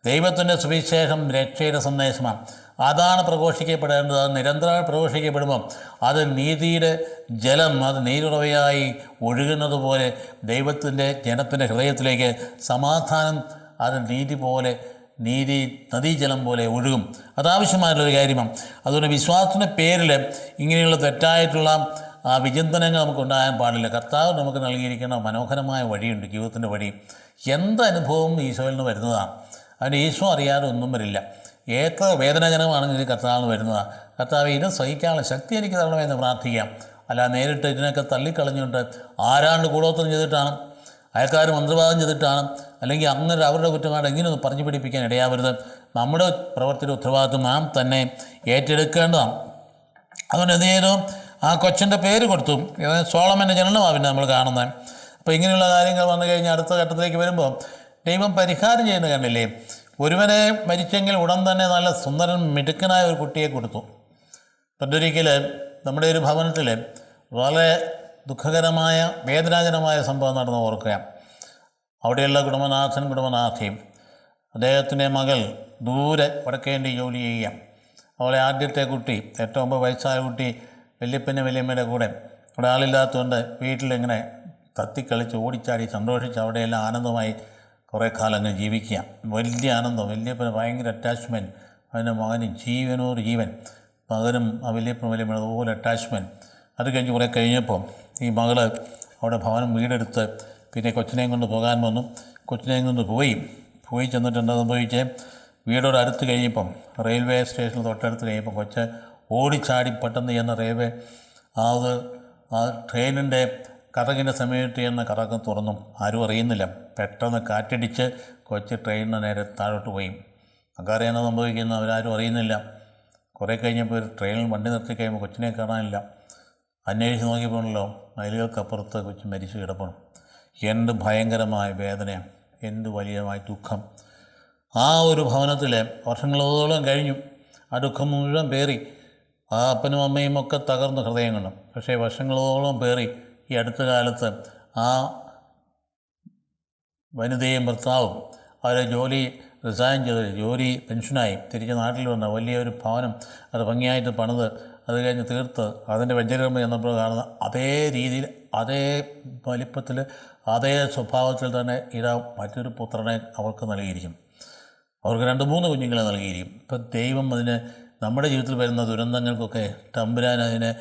ദൈവത്തിൻ്റെ സുവിശേഷം രക്ഷയുടെ സന്ദേശമാണ്. അതാണ് പ്രഘോഷിക്കപ്പെടേണ്ടത്. അത് നിരന്തരമായി പ്രഘോഷിക്കപ്പെടുമ്പം അത് നീതിയുടെ ജലം, അത് നീരുറവയായി ഒഴുകുന്നത് പോലെ ദൈവത്തിൻ്റെ ജനത്തിൻ്റെ ഹൃദയത്തിലേക്ക് സമാധാനം, അത് നീതി നദീജലം പോലെ ഒഴുകും. അതാവശ്യമായിട്ടുള്ളൊരു കാര്യമാണ്. അതുകൊണ്ട് വിശ്വാസത്തിൻ്റെ പേരിൽ ഇങ്ങനെയുള്ള തെറ്റായിട്ടുള്ള വിചിന്തനങ്ങൾ നമുക്കുണ്ടാകാൻ പാടില്ല. കർത്താവ് നമുക്ക് നൽകിയിരിക്കുന്ന മനോഹരമായ വഴിയുണ്ട്, ജീവിതത്തിൻ്റെ വഴി. എന്തനുഭവം ഈശോയിൽ നിന്ന് വരുന്നതാണ്. അതിന് ഈശോ അറിയാതെ ഒന്നും വരില്ല. എത്ര വേദനാജനകമാണെങ്കിൽ കർത്താവ് വരുന്നതാണ്. കർത്താവ് ഇത് സഹിക്കാനുള്ള ശക്തി എനിക്ക് തരണമെന്ന് പ്രാർത്ഥിക്കാം. അല്ല നേരിട്ട് ഇതിനൊക്കെ തള്ളിക്കളഞ്ഞുകൊണ്ട് ആരാണ്ട് കൂടോത്രം ചെയ്തിട്ടാണ്, അയൽക്കാർ മന്ത്രവാദം ചെയ്തിട്ടാണ്, അല്ലെങ്കിൽ അങ്ങനെ അവരുടെ കുറ്റമാണ് എങ്ങനെയൊന്ന് പറഞ്ഞു പിടിപ്പിക്കാൻ ഇടയാവരുത്. നമ്മുടെ പ്രവൃത്തിയുടെ ഉത്തരവാദിത്വം നാം തന്നെ ഏറ്റെടുക്കേണ്ടതാണ്. അതുകൊണ്ട് എന്ത് ചെയ്തു? ആ കൊച്ചിൻ്റെ പേര് കൊടുത്തു. സോളമൻ്റെ ജനനമാണ് പിന്നെ നമ്മൾ കാണുന്നത്. അപ്പോൾ ഇങ്ങനെയുള്ള കാര്യങ്ങൾ വന്നു കഴിഞ്ഞാൽ അടുത്ത ഘട്ടത്തിലേക്ക് വരുമ്പോൾ ദൈവം പരിഹാരം ചെയ്യുന്നത് കണ്ടില്ലേ? ഒരുവനെ മരിച്ചെങ്കിൽ ഉടൻ തന്നെ നല്ല സുന്ദരൻ മിടുക്കനായ ഒരു കുട്ടിയെ കൊടുത്തു. പണ്ടൊരിക്കൽ നമ്മുടെ ഒരു ഭവനത്തിൽ വളരെ ദുഃഖകരമായ വേദനാജനമായ സംഭവം നടന്ന് ഓർക്കുക. അവിടെയുള്ള കുടുംബനാഥയും അദ്ദേഹത്തിൻ്റെ മകൾ ദൂരെ വടക്കേണ്ടി ജോലി ചെയ്യുക. അവളെ ആദ്യത്തെ കുട്ടി, 8-9 വയസ്സായ കുട്ടി, വല്യപ്പൻ്റെ വല്യമ്മയുടെ കൂടെ അവിടെ ആളില്ലാത്തതുകൊണ്ട് വീട്ടിലിങ്ങനെ തത്തിക്കളിച്ച് ഓടിച്ചാടി സന്തോഷിച്ച് അവിടെയെല്ലാം ആനന്ദമായി കുറേ കാലം അങ്ങ് ജീവിക്കുക. വലിയ ആനന്ദം, വല്യപ്പന് ഭയങ്കര അറ്റാച്ച്മെൻറ്റ്, അവൻ്റെ മകന് ജീവനോട് ജീവൻ, മകനും ആ വല്യപ്പനും വല്യമ്മ അതുപോലെ അറ്റാച്ച്മെൻറ്റ്. അത് കഴിഞ്ഞ് കുറേ കഴിഞ്ഞപ്പോൾ ഈ മകൾ അവിടെ ഭവനം വീടെടുത്ത് പിന്നെ കൊച്ചിനെയും കൊണ്ട് പോകാൻ വന്നു. കൊച്ചിനെയും കൊണ്ട് പോയി ചെന്നിട്ട് എന്താ സംഭവിച്ചേ? വീടോട് അടുത്ത് കഴിഞ്ഞപ്പം റെയിൽവേ സ്റ്റേഷനിൽ തൊട്ടടുത്ത് കഴിഞ്ഞപ്പം കൊച്ച് ഓടിച്ചാടി പെട്ടെന്ന് ചെന്ന റെയിൽവേ ആ ട്രെയിനിൻ്റെ കറകിൻ്റെ സമയത്ത് ചെന്ന കറക്കം തുറന്നു. ആരും അറിയുന്നില്ല. പെട്ടെന്ന് കാറ്റടിച്ച് കൊച്ച് ട്രെയിനിന് നേരെ താഴോട്ട് പോയി. അക്കാരെയാണ് സംഭവിക്കുന്നത്, അവരാരും അറിയുന്നില്ല. കുറേ കഴിഞ്ഞപ്പോൾ ഒരു ട്രെയിനിൽ വണ്ടി നിർത്തി കഴിയുമ്പോൾ കൊച്ചിനെ കാണാനില്ല. അന്വേഷിച്ച് നോക്കിയപ്പോഴല്ലോ മൈലുകൾക്കപ്പുറത്ത് കൊച്ചു മരിച്ചു കിടക്കണം. എന്ത് ഭയങ്കരമായ വേദനയാണ്, എന്ത് വലിയമായ ദുഃഖം. ആ ഒരു ഭവനത്തിൽ വർഷങ്ങളോളം കഴിഞ്ഞു. ആ ദുഃഖം മുഴുവൻ പേറി. ആ അപ്പനും അമ്മയും ഒക്കെ തകർന്ന ഹൃദയങ്ങളും. പക്ഷേ വർഷങ്ങളോളം പേറി ഈ അടുത്ത കാലത്ത് ആ വനിതയും ഭർത്താവും അവരെ ജോലി റിസൈൻ ചെയ്ത് ജോലി പെൻഷനായി തിരിച്ച് നാട്ടിൽ വന്ന വലിയൊരു ഭവനം അത് ഭംഗിയായിട്ട് പണിത് അത് കഴിഞ്ഞ് തീർത്ത് അതിൻ്റെ വെഞ്ചരകർമ്മ ചെന്നപ്പോൾ കാണുന്ന അതേ രീതിയിൽ, അതേ വലിപ്പത്തിൽ, അതേ സ്വഭാവത്തിൽ തന്നെ ഇതാ മറ്റൊരു പുത്രനെ അവർക്ക് നൽകിയിരിക്കും. അവർക്ക് 2-3 കുഞ്ഞുങ്ങളെ നൽകിയിരിക്കും. ഇപ്പം ദൈവം അതിന് നമ്മുടെ ജീവിതത്തിൽ വരുന്ന ദുരന്തങ്ങൾക്കൊക്കെ തമ്പുരാൻ അതിനെ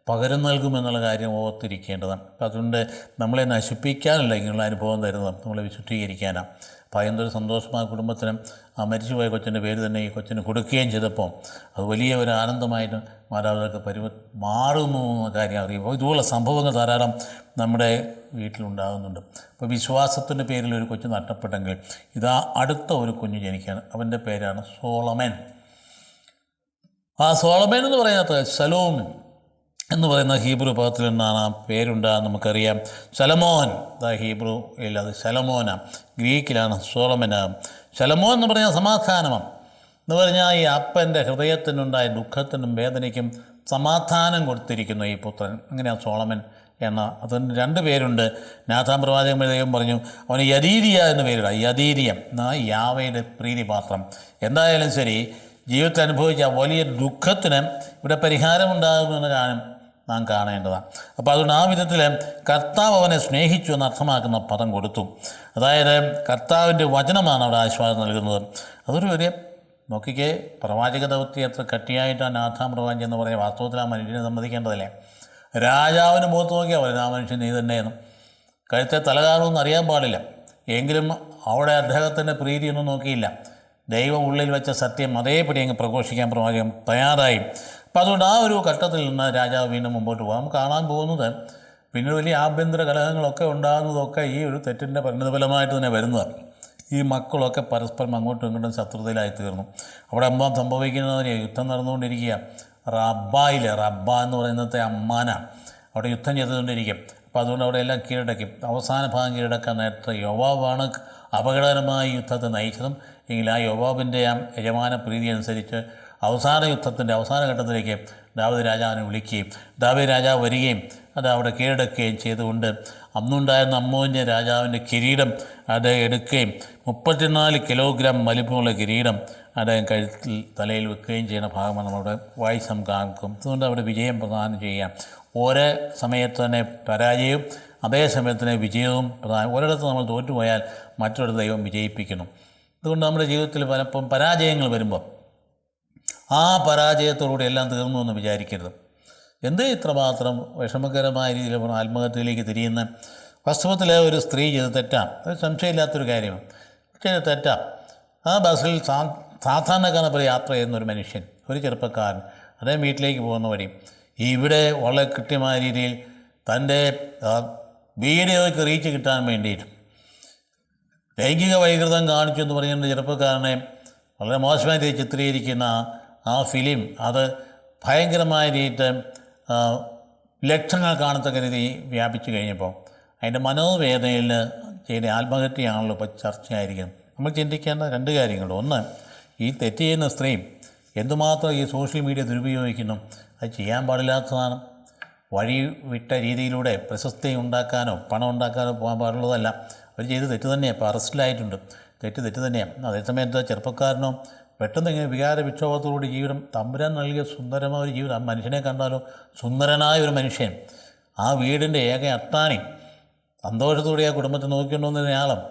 പകരം നൽകുമെന്നുള്ള കാര്യം ഓർത്തിരിക്കേണ്ടതാണ്. അപ്പം അതുകൊണ്ട് നമ്മളെ നശിപ്പിക്കാനല്ല ഇങ്ങനെയുള്ള അനുഭവം തരുന്നത്, നമ്മളെ വിശുദ്ധീകരിക്കാനാണ്. അപ്പം എന്തൊരു സന്തോഷമായ കുടുംബത്തിനും ആ മരിച്ചുപോയ കൊച്ചിൻ്റെ പേര് തന്നെ ഈ കൊച്ചിന് കൊടുക്കുകയും ചെയ്തപ്പോൾ അത് വലിയ ഒരു ആനന്ദമായിട്ട് മാതാപിതാക്കൾ മാറുന്നു എന്ന കാര്യം അറിയുമ്പോൾ ഇതുപോലുള്ള സംഭവങ്ങൾ ധാരാളം നമ്മുടെ വീട്ടിലുണ്ടാകുന്നുണ്ട്. അപ്പോൾ വിശ്വാസത്തിൻ്റെ പേരിൽ ഒരു കൊച്ചു നഷ്ടപ്പെട്ടെങ്കിൽ ഇതാ അടുത്ത ഒരു കുഞ്ഞ് ജനിക്കുകയാണ്. അവൻ്റെ പേരാണ് സോളമൻ. ആ സോളമൻ എന്ന് പറയുന്നത് ശലോം എന്ന് പറയുന്ന ഹീബ്രു പദത്തിൽ നിന്നാണ് ആ പേരുണ്ടാകുന്നത് നമുക്കറിയാം. ശലമോൻ, ഹീബ്രുയിൽ അത് ശലമോനാണ്, ഗ്രീക്കിലാണ് സോളമനാണ്. ശലമോൻ എന്ന് പറഞ്ഞാൽ സമാധാനമാണ്. എന്ന് പറഞ്ഞാൽ ഈ അപ്പൻ്റെ ഹൃദയത്തിനുണ്ടായ ദുഃഖത്തിനും വേദനയ്ക്കും സമാധാനം കൊടുത്തിരിക്കുന്നു ഈ പുത്രൻ. അങ്ങനെയാണ് സോളമൻ എന്ന. അതിന് 2 പേരുണ്ട്. നാഥാൻ പ്രവാചകൻ ദൈവം പറഞ്ഞു അവന് യദീരിയ എന്ന് പേരിടാം. യദീരിയം എന്നാൽ യാവയുടെ പ്രീതിപാത്രം. എന്തായാലും ശരി, ജീവിതത്തിൽ അനുഭവിച്ച വലിയ ദുഃഖത്തിന് ഇവിടെ പരിഹാരമുണ്ടാകുമെന്ന് നാം കാണേണ്ടതാണ്. അപ്പോൾ അതുകൊണ്ട് ആ വിധത്തിൽ കർത്താവ് അവനെ സ്നേഹിച്ചു എന്ന് അർത്ഥമാക്കുന്ന പദം കൊടുത്തു. അതായത് കർത്താവിൻ്റെ വചനമാണ് അവിടെ ആശ്വാസം നൽകുന്നത്. അതൊരു വലിയ നോക്കിക്കേ, പ്രവാചക ദൗത്യം എത്ര കട്ടിയായിട്ടാണ് നാഥാൻ പ്രവാചകൻ എന്ന് പറയുക. വാസ്തവത്തിൽ ആ മനുഷ്യനെ സമ്മതിക്കേണ്ടതല്ലേ? രാജാവിന് മുഖത്ത് നോക്കിയാൽ പറയും ആ മനുഷ്യൻ നീ തന്നെയെന്ന്. കഴുത്തെ തലകാണമെന്ന് അറിയാൻ പാടില്ല. എങ്കിലും അവിടെ അദ്ദേഹത്തിൻ്റെ പ്രീതിയൊന്നും നോക്കിയില്ല. ദൈവം ഉള്ളിൽ വെച്ച സത്യം അതേപടി അങ്ങ് പ്രഘോഷിക്കാൻ പ്രവാചകൻ തയ്യാറായി. അപ്പം അതുകൊണ്ട് ആ ഒരു ഘട്ടത്തിൽ നിന്ന് രാജാവ് വീണ്ടും മുമ്പോട്ട് പോകാം. കാണാൻ പോകുന്നത് പിന്നീട് വലിയ ആഭ്യന്തര കലഹങ്ങളൊക്കെ ഉണ്ടാകുന്നതൊക്കെ ഈ ഒരു തെറ്റിൻ്റെ പരിണിതഫലമായിട്ട് തന്നെ വരുന്നതാണ്. ഈ മക്കളൊക്കെ പരസ്പരം അങ്ങോട്ടും ഇങ്ങോട്ടും ശത്രുതയിലായി തീർന്നു. അവിടെ സംഭവിക്കുന്നതിന് യുദ്ധം നടന്നുകൊണ്ടിരിക്കുക. റബ്ബ എന്ന് പറയുന്നത്തെ അമ്മാനാണ്. അവിടെ യുദ്ധം ചെയ്തുകൊണ്ടിരിക്കും. അപ്പോൾ അതുകൊണ്ട് അവിടെ എല്ലാം കീഴടക്കും. അവസാന ഭാഗം കീഴടക്കാൻ നേരത്തെ യോവാബാണ് അപകടകരമായ യുദ്ധത്തെ നയിച്ചതും. എങ്കിൽ ആ യോവാബിൻ്റെ ആ യജമാന പ്രീതി അനുസരിച്ച് അവസാന യുദ്ധത്തിൻ്റെ അവസാന ഘട്ടത്തിലേക്ക് ദാവീദ് രാജാവിനെ വിളിക്കുകയും ദാവീദ് രാജാവ് വരികയും അത് അവിടെ കീഴടക്കുകയും ചെയ്തുകൊണ്ട് അന്നുണ്ടായിരുന്ന അമ്മോന്യ രാജാവിൻ്റെ കിരീടം അത് എടുക്കുകയും 34 കിലോഗ്രാം വലിപ്പമുള്ള കിരീടം അദ്ദേഹം കഴുത്തിൽ തലയിൽ വെക്കുകയും ചെയ്യുന്ന ഭാഗമാണ് നമ്മുടെ വായിച്ച് കാണിക്കും. അതുകൊണ്ട് അവിടെ വിജയം പ്രദാനം ചെയ്യാം. ഒരേ സമയത്ത് തന്നെ പരാജയവും അതേ സമയത്ത് തന്നെ വിജയവും പ്രധാനം. ഒരിടത്ത് നമ്മൾ തോറ്റുപോയാൽ മറ്റൊരു ദൈവം വിജയിപ്പിക്കണം. അതുകൊണ്ട് നമ്മുടെ ജീവിതത്തിൽ പലപ്പോഴും പരാജയങ്ങൾ വരുമ്പോൾ ആ പരാജയത്തോടുകൂടി എല്ലാം തീർന്നു എന്ന് വിചാരിക്കരുത്. എന്ത് ഇത്രമാത്രം വിഷമകരമായ രീതിയിൽ ആത്മഹത്യയിലേക്ക് തിരിയുന്ന വാസ്തവത്തിലെ ഒരു സ്ത്രീ ചെയ്ത് തെറ്റാം, അത് സംശയമില്ലാത്തൊരു കാര്യമാണ്. പക്ഷേ ഇത് തെറ്റാം. ആ ബസ്സിൽ സാധാരണക്കാരനെ പോലെ യാത്ര ചെയ്യുന്ന ഒരു മനുഷ്യൻ, ഒരു ചെറുപ്പക്കാരൻ അദ്ദേഹം വീട്ടിലേക്ക് പോകുന്ന വഴി ഇവിടെ വളരെ കൃത്യമായ രീതിയിൽ തൻ്റെ വീഡിയോയ്ക്ക് റീച്ച് കിട്ടാൻ വേണ്ടിയിട്ട് ലൈംഗിക വൈകൃതം കാണിച്ചു എന്ന് പറയുന്ന ചെറുപ്പക്കാരനെ വളരെ മോശമായ രീതിയിൽ ചിത്രീകരിക്കുന്ന ആ ഫിലിം അത് ഭയങ്കരമായ രീതിയിൽ ലക്ഷണങ്ങൾ കാണത്തക്ക രീതി വ്യാപിച്ചു കഴിഞ്ഞപ്പോൾ അതിൻ്റെ മനോവേദനയിൽ ചെയ്യുന്ന ആത്മഹത്യയാണല്ലോ ഇപ്പോൾ ചർച്ചയായിരിക്കും. നമ്മൾ ചിന്തിക്കേണ്ട രണ്ട് കാര്യങ്ങളുണ്ട്. ഒന്ന്, ഈ തെറ്റ് ചെയ്യുന്ന സ്ത്രീയും എന്തുമാത്രം ഈ സോഷ്യൽ മീഡിയ ദുരുപയോഗിക്കുന്നു. അത് ചെയ്യാൻ പാടില്ലാത്തതാണ്. വഴി വിട്ട രീതിയിലൂടെ പ്രശസ്തി ഉണ്ടാക്കാനോ പണം ഉണ്ടാക്കാനോ പോകാൻ പാടുള്ളതല്ല. അവർ ചെയ്ത് തെറ്റ് തന്നെയാണ്. ഇപ്പോൾ അറസ്റ്റിലായിട്ടുണ്ട്. തെറ്റ് തന്നെയാണ്. അതേസമയത്ത് ചെറുപ്പക്കാരനോ പെട്ടെന്ന് ഇങ്ങനെ വികാര വിക്ഷോഭത്തോടുകൂടി ജീവിതം തമ്പുരാൻ നൽകിയ സുന്ദരമായ ഒരു ജീവിതം. ആ മനുഷ്യനെ കണ്ടാലോ സുന്ദരനായ ഒരു മനുഷ്യൻ, ആ വീടിൻ്റെ ഏക അത്താണി, സന്തോഷത്തോടെ ആ കുടുംബത്തെ നോക്കിക്കൊണ്ടുവന്നയാളും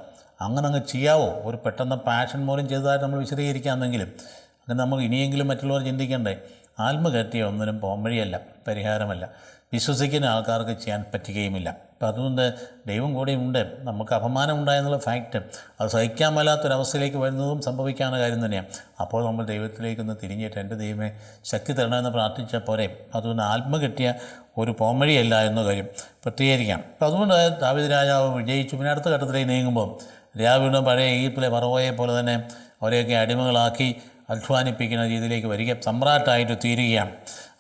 അങ്ങനെ അങ്ങ് ചെയ്യാവോ? ഒരു പെട്ടെന്ന് പാഷൻ മൂലം ചെയ്തതായിട്ട് നമ്മൾ വിശദീകരിക്കാമെന്നെങ്കിലും അങ്ങനെ നമ്മൾ ഇനിയെങ്കിലും മറ്റുള്ളവർ ചിന്തിക്കണ്ടേ. ആത്മഹത്യ ഒന്നിനും പോംവഴിയല്ല, പരിഹാരമല്ല. വിശ്വസിക്കുന്ന ആൾക്കാർക്ക് ചെയ്യാൻ പറ്റുകയുമില്ല. അപ്പം അതുകൊണ്ട് ദൈവം കൂടെയുണ്ട്. നമുക്ക് അപമാനം ഉണ്ടായെന്നുള്ള ഫാക്റ്റ് അത് സഹിക്കാൻ മേലാത്തൊരവസ്ഥയിലേക്ക് വരുന്നതും സംഭവിക്കാവുന്ന കാര്യം തന്നെയാണ്. അപ്പോൾ നമ്മൾ ദൈവത്തിലേക്കൊന്ന് തിരിഞ്ഞിട്ട് എൻ്റെ ദൈവമേ ശക്തി തരണമെന്ന് പ്രാർത്ഥിച്ച പോരെ. അതുകൊണ്ട് ആത്മഹത്യ ഒരു പോംവഴിയല്ല എന്ന കാര്യം പ്രത്യേകിക്കാം. അപ്പം അതുകൊണ്ട് ദാവീദ് രാജാവ് വിജയിച്ചു. പിന്നെ അടുത്ത ഘട്ടത്തിലേക്ക് നീങ്ങുമ്പോൾ രാവിലെ പഴയ ഈജിപ്തിലെ ഫറവോയെ പോലെ തന്നെ അവരെയൊക്കെ അടിമകളാക്കി അധ്വാനിപ്പിക്കുന്ന രീതിയിലേക്ക് വരിക, സമ്രാട്ടായിട്ട് തീരുകയാണ്.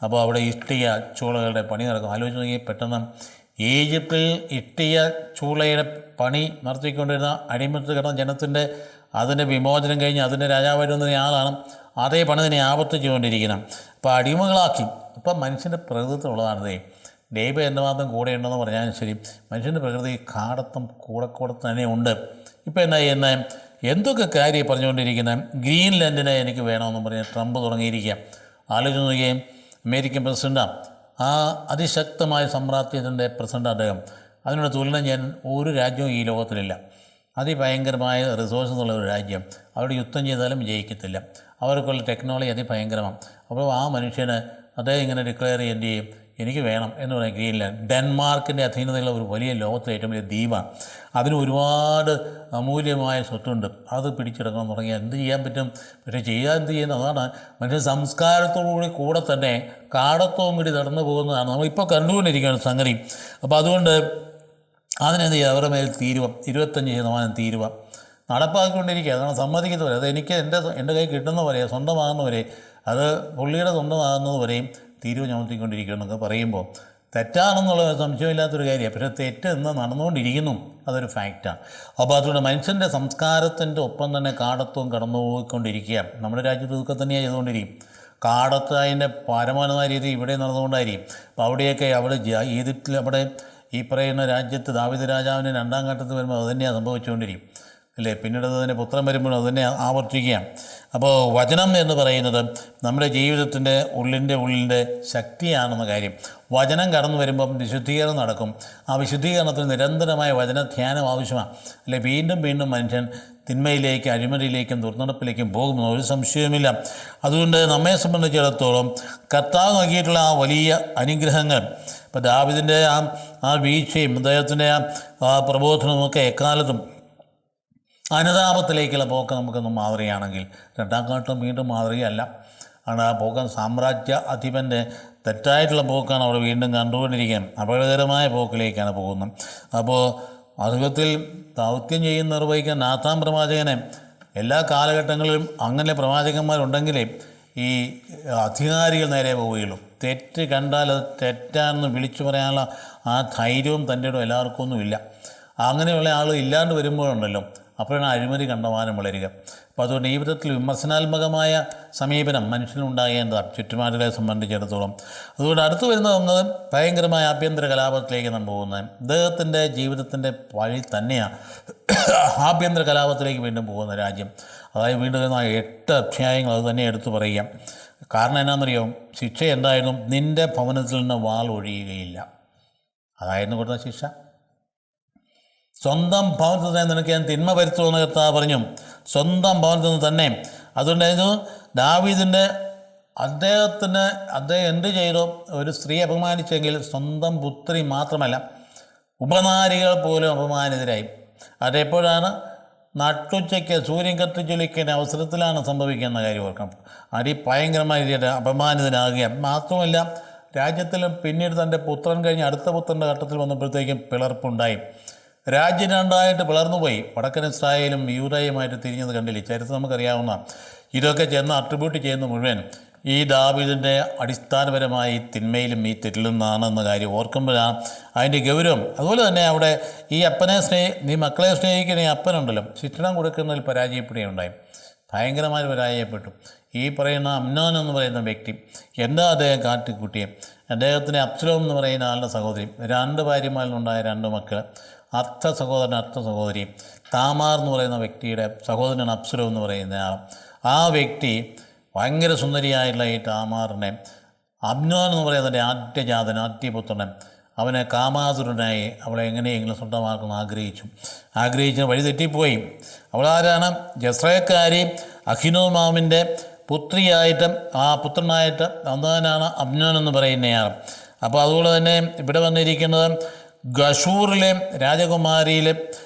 അപ്പോൾ അവിടെ ഇഷ്ടിക ചൂളകളുടെ പണി നടക്കും. ആലോചിച്ച് നോക്കി, പെട്ടെന്ന് ഈജിപ്തിൽ ഇഷ്ടിക ചൂളയുടെ പണി നടത്തിക്കൊണ്ടിരുന്ന അടിമത്ത് കിടന്ന ജനത്തിൻ്റെ അതിൻ്റെ വിമോചനം കഴിഞ്ഞ് അതിൻ്റെ രാജാവായിട്ട് വന്ന ആളാണ് അതേ പണി തന്നെ ആവർത്തിച്ചുകൊണ്ടിരിക്കണം. അപ്പോൾ അടിമകളാക്കി. ഇപ്പം മനുഷ്യൻ്റെ പ്രകൃതത്തിലുള്ളതാണതേ. ദൈവം എന്തുമാത്രം കൂടെ ഉണ്ടെന്ന് പറഞ്ഞാലും ശരി, മനുഷ്യൻ്റെ പ്രകൃതി കാടത്തം കൂടെ തന്നെ ഉണ്ട്. ഇപ്പം എന്നാ ചെയ്യുന്നത്? എന്തൊക്കെ കാര്യം പറഞ്ഞുകൊണ്ടിരിക്കുന്നത്? ഗ്രീൻലാൻഡിനെ എനിക്ക് വേണമെന്ന് പറഞ്ഞ് ട്രംപ് തുടങ്ങിയിരിക്കുക. ആലോചിച്ച് നോക്കുകയും അമേരിക്കൻ പ്രസിഡൻ്റാണ്, ആ അതിശക്തമായ സാമ്രാജ്യത്തിൻ്റെ പ്രസിഡൻ്റ് അദ്ദേഹം. അതിനോട് തുലനം ചെയ്യാൻ ഒരു രാജ്യവും ഈ ലോകത്തിലില്ല. അതിഭയങ്കരമായ റിസോഴ്സസ് ഉള്ള ഒരു രാജ്യം. അവിടെ യുദ്ധം ചെയ്താലും വിജയിക്കത്തില്ല. അവർക്കുള്ള ടെക്നോളജി അതിഭയങ്കരമാണ്. അപ്പോൾ ആ മനുഷ്യന് അദ്ദേഹം ഇങ്ങനെ ഡിക്ലെയർ ചെയ്യേണ്ടി ചെയ്യും, എനിക്ക് വേണം എന്ന് പറയാൻ ഗ്രീൻലാൻഡ് ഡെൻമാർക്കിൻ്റെ അധീനതയുള്ള ഒരു വലിയ ലോകത്തിലെ ഏറ്റവും വലിയ ദ്വീപാണ്. അതിന് ഒരുപാട് അമൂല്യമായ സ്വത്തുണ്ട്. അത് പിടിച്ചെടുക്കണം തുടങ്ങിയാൽ എന്ത് ചെയ്യാൻ പറ്റും? പക്ഷേ ചെയ്യാൻ എന്ത് ചെയ്യുന്നത്? അതാണ് മനുഷ്യ സംസ്കാരത്തോടുകൂടി കൂടെ തന്നെ കാടത്വവും കൂടി നടന്നു പോകുന്നതാണ് നമ്മളിപ്പോൾ കണ്ടുകൊണ്ടിരിക്കുന്ന സംഗതി. അപ്പോൾ അതുകൊണ്ട് അതിനെന്ത് ചെയ്യുക? അവരുടെ മേൽ തീരുവ 25% തീരുവ നടപ്പാക്കിക്കൊണ്ടിരിക്കുക. അതാണ് സമ്മതിക്കുന്നവരെ. അത് എനിക്ക് എൻ്റെ കൈ കിട്ടുന്നവരെ, സ്വന്തമാകുന്നവരെ, അത് പുള്ളിയുടെ സ്വന്തമാകുന്നതുവരെയും തീരുവ ചുമത്തിക്കൊണ്ടിരിക്കുകയെന്നൊക്കെ പറയുമ്പോൾ തെറ്റാണെന്നുള്ള സംശയമില്ലാത്തൊരു കാര്യമാണ്. പക്ഷേ തെറ്റ് ഇന്ന് നടന്നുകൊണ്ടിരിക്കുന്നു, അതൊരു ഫാക്റ്റാണ്. അപ്പോൾ അതുകൊണ്ട് മനുഷ്യൻ്റെ സംസ്കാരത്തിൻ്റെ ഒപ്പം തന്നെ കാടത്വം കടന്നു പോയിക്കൊണ്ടിരിക്കുക. നമ്മുടെ രാജ്യത്ത് ഇതൊക്കെ തന്നെയാണ് ചെയ്തുകൊണ്ടിരിക്കും. കാടത്ത് അതിൻ്റെ പരമോന്നതമായ രീതി ഇവിടെ നടന്നുകൊണ്ടായിരിക്കും. അപ്പോൾ അവിടെയൊക്കെ അവിടെ ഈജിപ്തിൽ അവിടെ ഈ പറയുന്ന രാജ്യത്ത് ദാവീദ് രാജാവിന് 2ാം ഘട്ടത്തിൽ വരുമ്പോൾ അത് തന്നെയാണ് സംഭവിച്ചുകൊണ്ടിരിക്കും അല്ലേ. പിന്നീട് അതിൻ്റെ പുത്രൻ വരുമ്പോഴും അത് തന്നെ ആവർത്തിക്കുകയാണ്. അപ്പോൾ വചനം എന്ന് പറയുന്നത് നമ്മുടെ ജീവിതത്തിൻ്റെ ഉള്ളിൻ്റെ ശക്തിയാണെന്ന കാര്യം. വചനം കടന്നു വരുമ്പം വിശുദ്ധീകരണം നടക്കും. ആ വിശുദ്ധീകരണത്തിന് നിരന്തരമായ വചനധ്യാനം ആവശ്യമാണ്. അല്ലെ വീണ്ടും മനുഷ്യൻ തിന്മയിലേക്കും അഴിമതിയിലേക്കും ദുർനടപ്പിലേക്കും പോകുമെന്ന് ഒരു സംശയവുമില്ല. അതുകൊണ്ട് നമ്മെ സംബന്ധിച്ചിടത്തോളം കർത്താവ് നൽകിയിട്ടുള്ള ആ വലിയ അനുഗ്രഹങ്ങൾ, ഇപ്പോൾ ദാവീദിൻ്റെ ആ വീഴ്ചയും അദ്ദേഹത്തിൻ്റെ ആ പ്രബോധനവുമൊക്കെ എക്കാലത്തും അനുതാപത്തിലേക്കുള്ള പോക്ക് നമുക്കൊന്ന് മാതൃകയാണെങ്കിൽ 2ാം ഘട്ടം വീണ്ടും മാതൃകയല്ല. ആണ് ആ പോക്ക് സാമ്രാജ്യ അധിപൻ്റെ തെറ്റായിട്ടുള്ള പോക്കാണ് അവിടെ വീണ്ടും കണ്ടുകൊണ്ടിരിക്കാൻ. അപകടകരമായ പോക്കിലേക്കാണ് പോകുന്നത്. അപ്പോൾ അസുഖത്തിൽ ദൗത്യം നിർവഹിക്കാൻ നാഥാൻ പ്രവാചകനെ എല്ലാ കാലഘട്ടങ്ങളിലും അങ്ങനെ പ്രവാചകന്മാരുണ്ടെങ്കിലേ ഈ അധികാരികൾ നേരെ പോവുകയുള്ളൂ. തെറ്റ് കണ്ടാൽ അത് തെറ്റാണെന്ന് വിളിച്ചു പറയാനുള്ള ആ ധൈര്യവും തൻ്റെ ഇടം എല്ലാവർക്കും ഒന്നുമില്ല. അങ്ങനെയുള്ള ആൾ ഇല്ലാണ്ട് വരുമ്പോഴുണ്ടല്ലോ അപ്പോഴാണ് അഴിമതി കണ്ടമാനം വളരുക. അപ്പോൾ അതുകൊണ്ട് ഈ വിധത്തിൽ വിമർശനാത്മകമായ സമീപനം മനുഷ്യനുണ്ടാകേണ്ടതാണ് ചുറ്റുപാടുകളെ സംബന്ധിച്ചിടത്തോളം. അതുകൊണ്ട് അടുത്ത് വരുന്നത് ഭയങ്കരമായ ആഭ്യന്തര കലാപത്തിലേക്ക് നാം പോകുന്നത്. അദ്ദേഹത്തിൻ്റെ ജീവിതത്തിൻ്റെ വഴി തന്നെയാണ് ആഭ്യന്തര കലാപത്തിലേക്ക് വീണ്ടും പോകുന്ന രാജ്യം. അതായത് വീണ്ടും 8 അധ്യായങ്ങൾ അത് തന്നെ എടുത്തു പറയുക. കാരണം എന്നാണെന്നറിയോ, ശിക്ഷ എന്തായാലും നിൻ്റെ ഭവനത്തിൽ നിന്ന് വാൾ ഒഴിയുകയില്ല. അതായിരുന്നു കൊടുത്ത ശിക്ഷ. സ്വന്തം ഭവനത്തിൽ നിന്ന് നിനക്ക് ഞാൻ തിന്മ വരുത്തുമെന്ന് കർത്താവ് പറഞ്ഞു. സ്വന്തം ഭവനത്തിൽ നിന്ന് തന്നെ. അതുകൊണ്ടായിരുന്നു ദാവീദിൻ്റെ അദ്ദേഹം എന്ത് ചെയ്തോ, ഒരു സ്ത്രീ അപമാനിച്ചെങ്കിൽ സ്വന്തം പുത്രി മാത്രമല്ല ഉപനാരികൾ പോലും അപമാനിതരായി. അതെപ്പോഴാണ്? നട്ടുച്ചയ്ക്ക് സൂര്യൻ കത്തിച്ചൊലിക്കുന്ന അവസരത്തിലാണ് സംഭവിക്കുന്ന കാര്യം ഓർക്കണം. ഭയങ്കരമായ അപമാനിതനാകുക മാത്രമല്ല, രാജ്യത്തിൽ പിന്നീട് തൻ്റെ പുത്രൻ കഴിഞ്ഞ് അടുത്ത പുത്രൻ്റെ ഘട്ടത്തിൽ വന്നപ്പോഴത്തേക്കും പിളർപ്പുണ്ടായി. രാജ്യം രണ്ടായിട്ട് പിളർന്നുപോയി. വടക്കൻ ഇസ്രായേലും യൂദയുമായിട്ട് തിരിഞ്ഞത് കണ്ടില്ലേ? ചരിത്രം നമുക്കറിയാവുന്ന. ഇതൊക്കെ ചെന്ന് അട്രിബ്യൂട്ട് ചെയ്യുന്ന മുഴുവൻ ഈ ദാവീദിൻ്റെ അടിസ്ഥാനപരമായി തിന്മയിലും ഈ തെറ്റിലും നിന്നാണെന്ന കാര്യം ഓർക്കുമ്പോഴാണ് അതിൻ്റെ ഗൗരവം. അതുപോലെ തന്നെ അവിടെ ഈ അപ്പനെ നീ മക്കളെ സ്നേഹിക്കുന്ന ഈ അപ്പനുണ്ടല്ലോ, ശിക്ഷണം കൊടുക്കുന്നതിൽ പരാജയപ്പെടുകയുണ്ടായി. ഭയങ്കരമായി പരാജയപ്പെട്ടു. ഈ പറയുന്ന അമ്നോൻ എന്ന് പറയുന്ന വ്യക്തി എന്താ അദ്ദേഹം കാട്ടിക്കൂട്ടിയെ? അദ്ദേഹത്തിന് അബ്സലോം എന്ന് പറയുന്ന ആളുടെ സഹോദരി, 2 ഭാര്യമാരിലുണ്ടായ 2 മക്കൾ, അർത്ഥ സഹോദരി, താമാർ എന്ന് പറയുന്ന വ്യക്തിയുടെ സഹോദരൻ അബ്സലോം എന്ന് പറയുന്ന ആൾ. ആ വ്യക്തി ഭയങ്കര സുന്ദരിയായിട്ടുള്ള ഈ താമാറിനെ അമ്നോൻ എന്ന് പറയുന്നതിൻ്റെ ആദ്യപുത്രനെ അവനെ കാമാതുരനായി അവളെ എങ്ങനെയെങ്കിലും സ്വന്തമാക്കണം ആഗ്രഹിച്ച് വഴി തെറ്റിപ്പോയി. അവളാരാണ്? ജസ്രയക്കാരി അഹിനോമാമിൻ്റെ പുത്രിയായിട്ട് ആ പുത്രനായിട്ട് വന്നവനാണ് അമ്നോൻ എന്ന് പറയുന്നയാൾ. അപ്പോൾ അതുപോലെ തന്നെ ഇവിടെ വന്നിരിക്കുന്നത് ഗഷൂറിലെ രാജകുമാരിയിലെ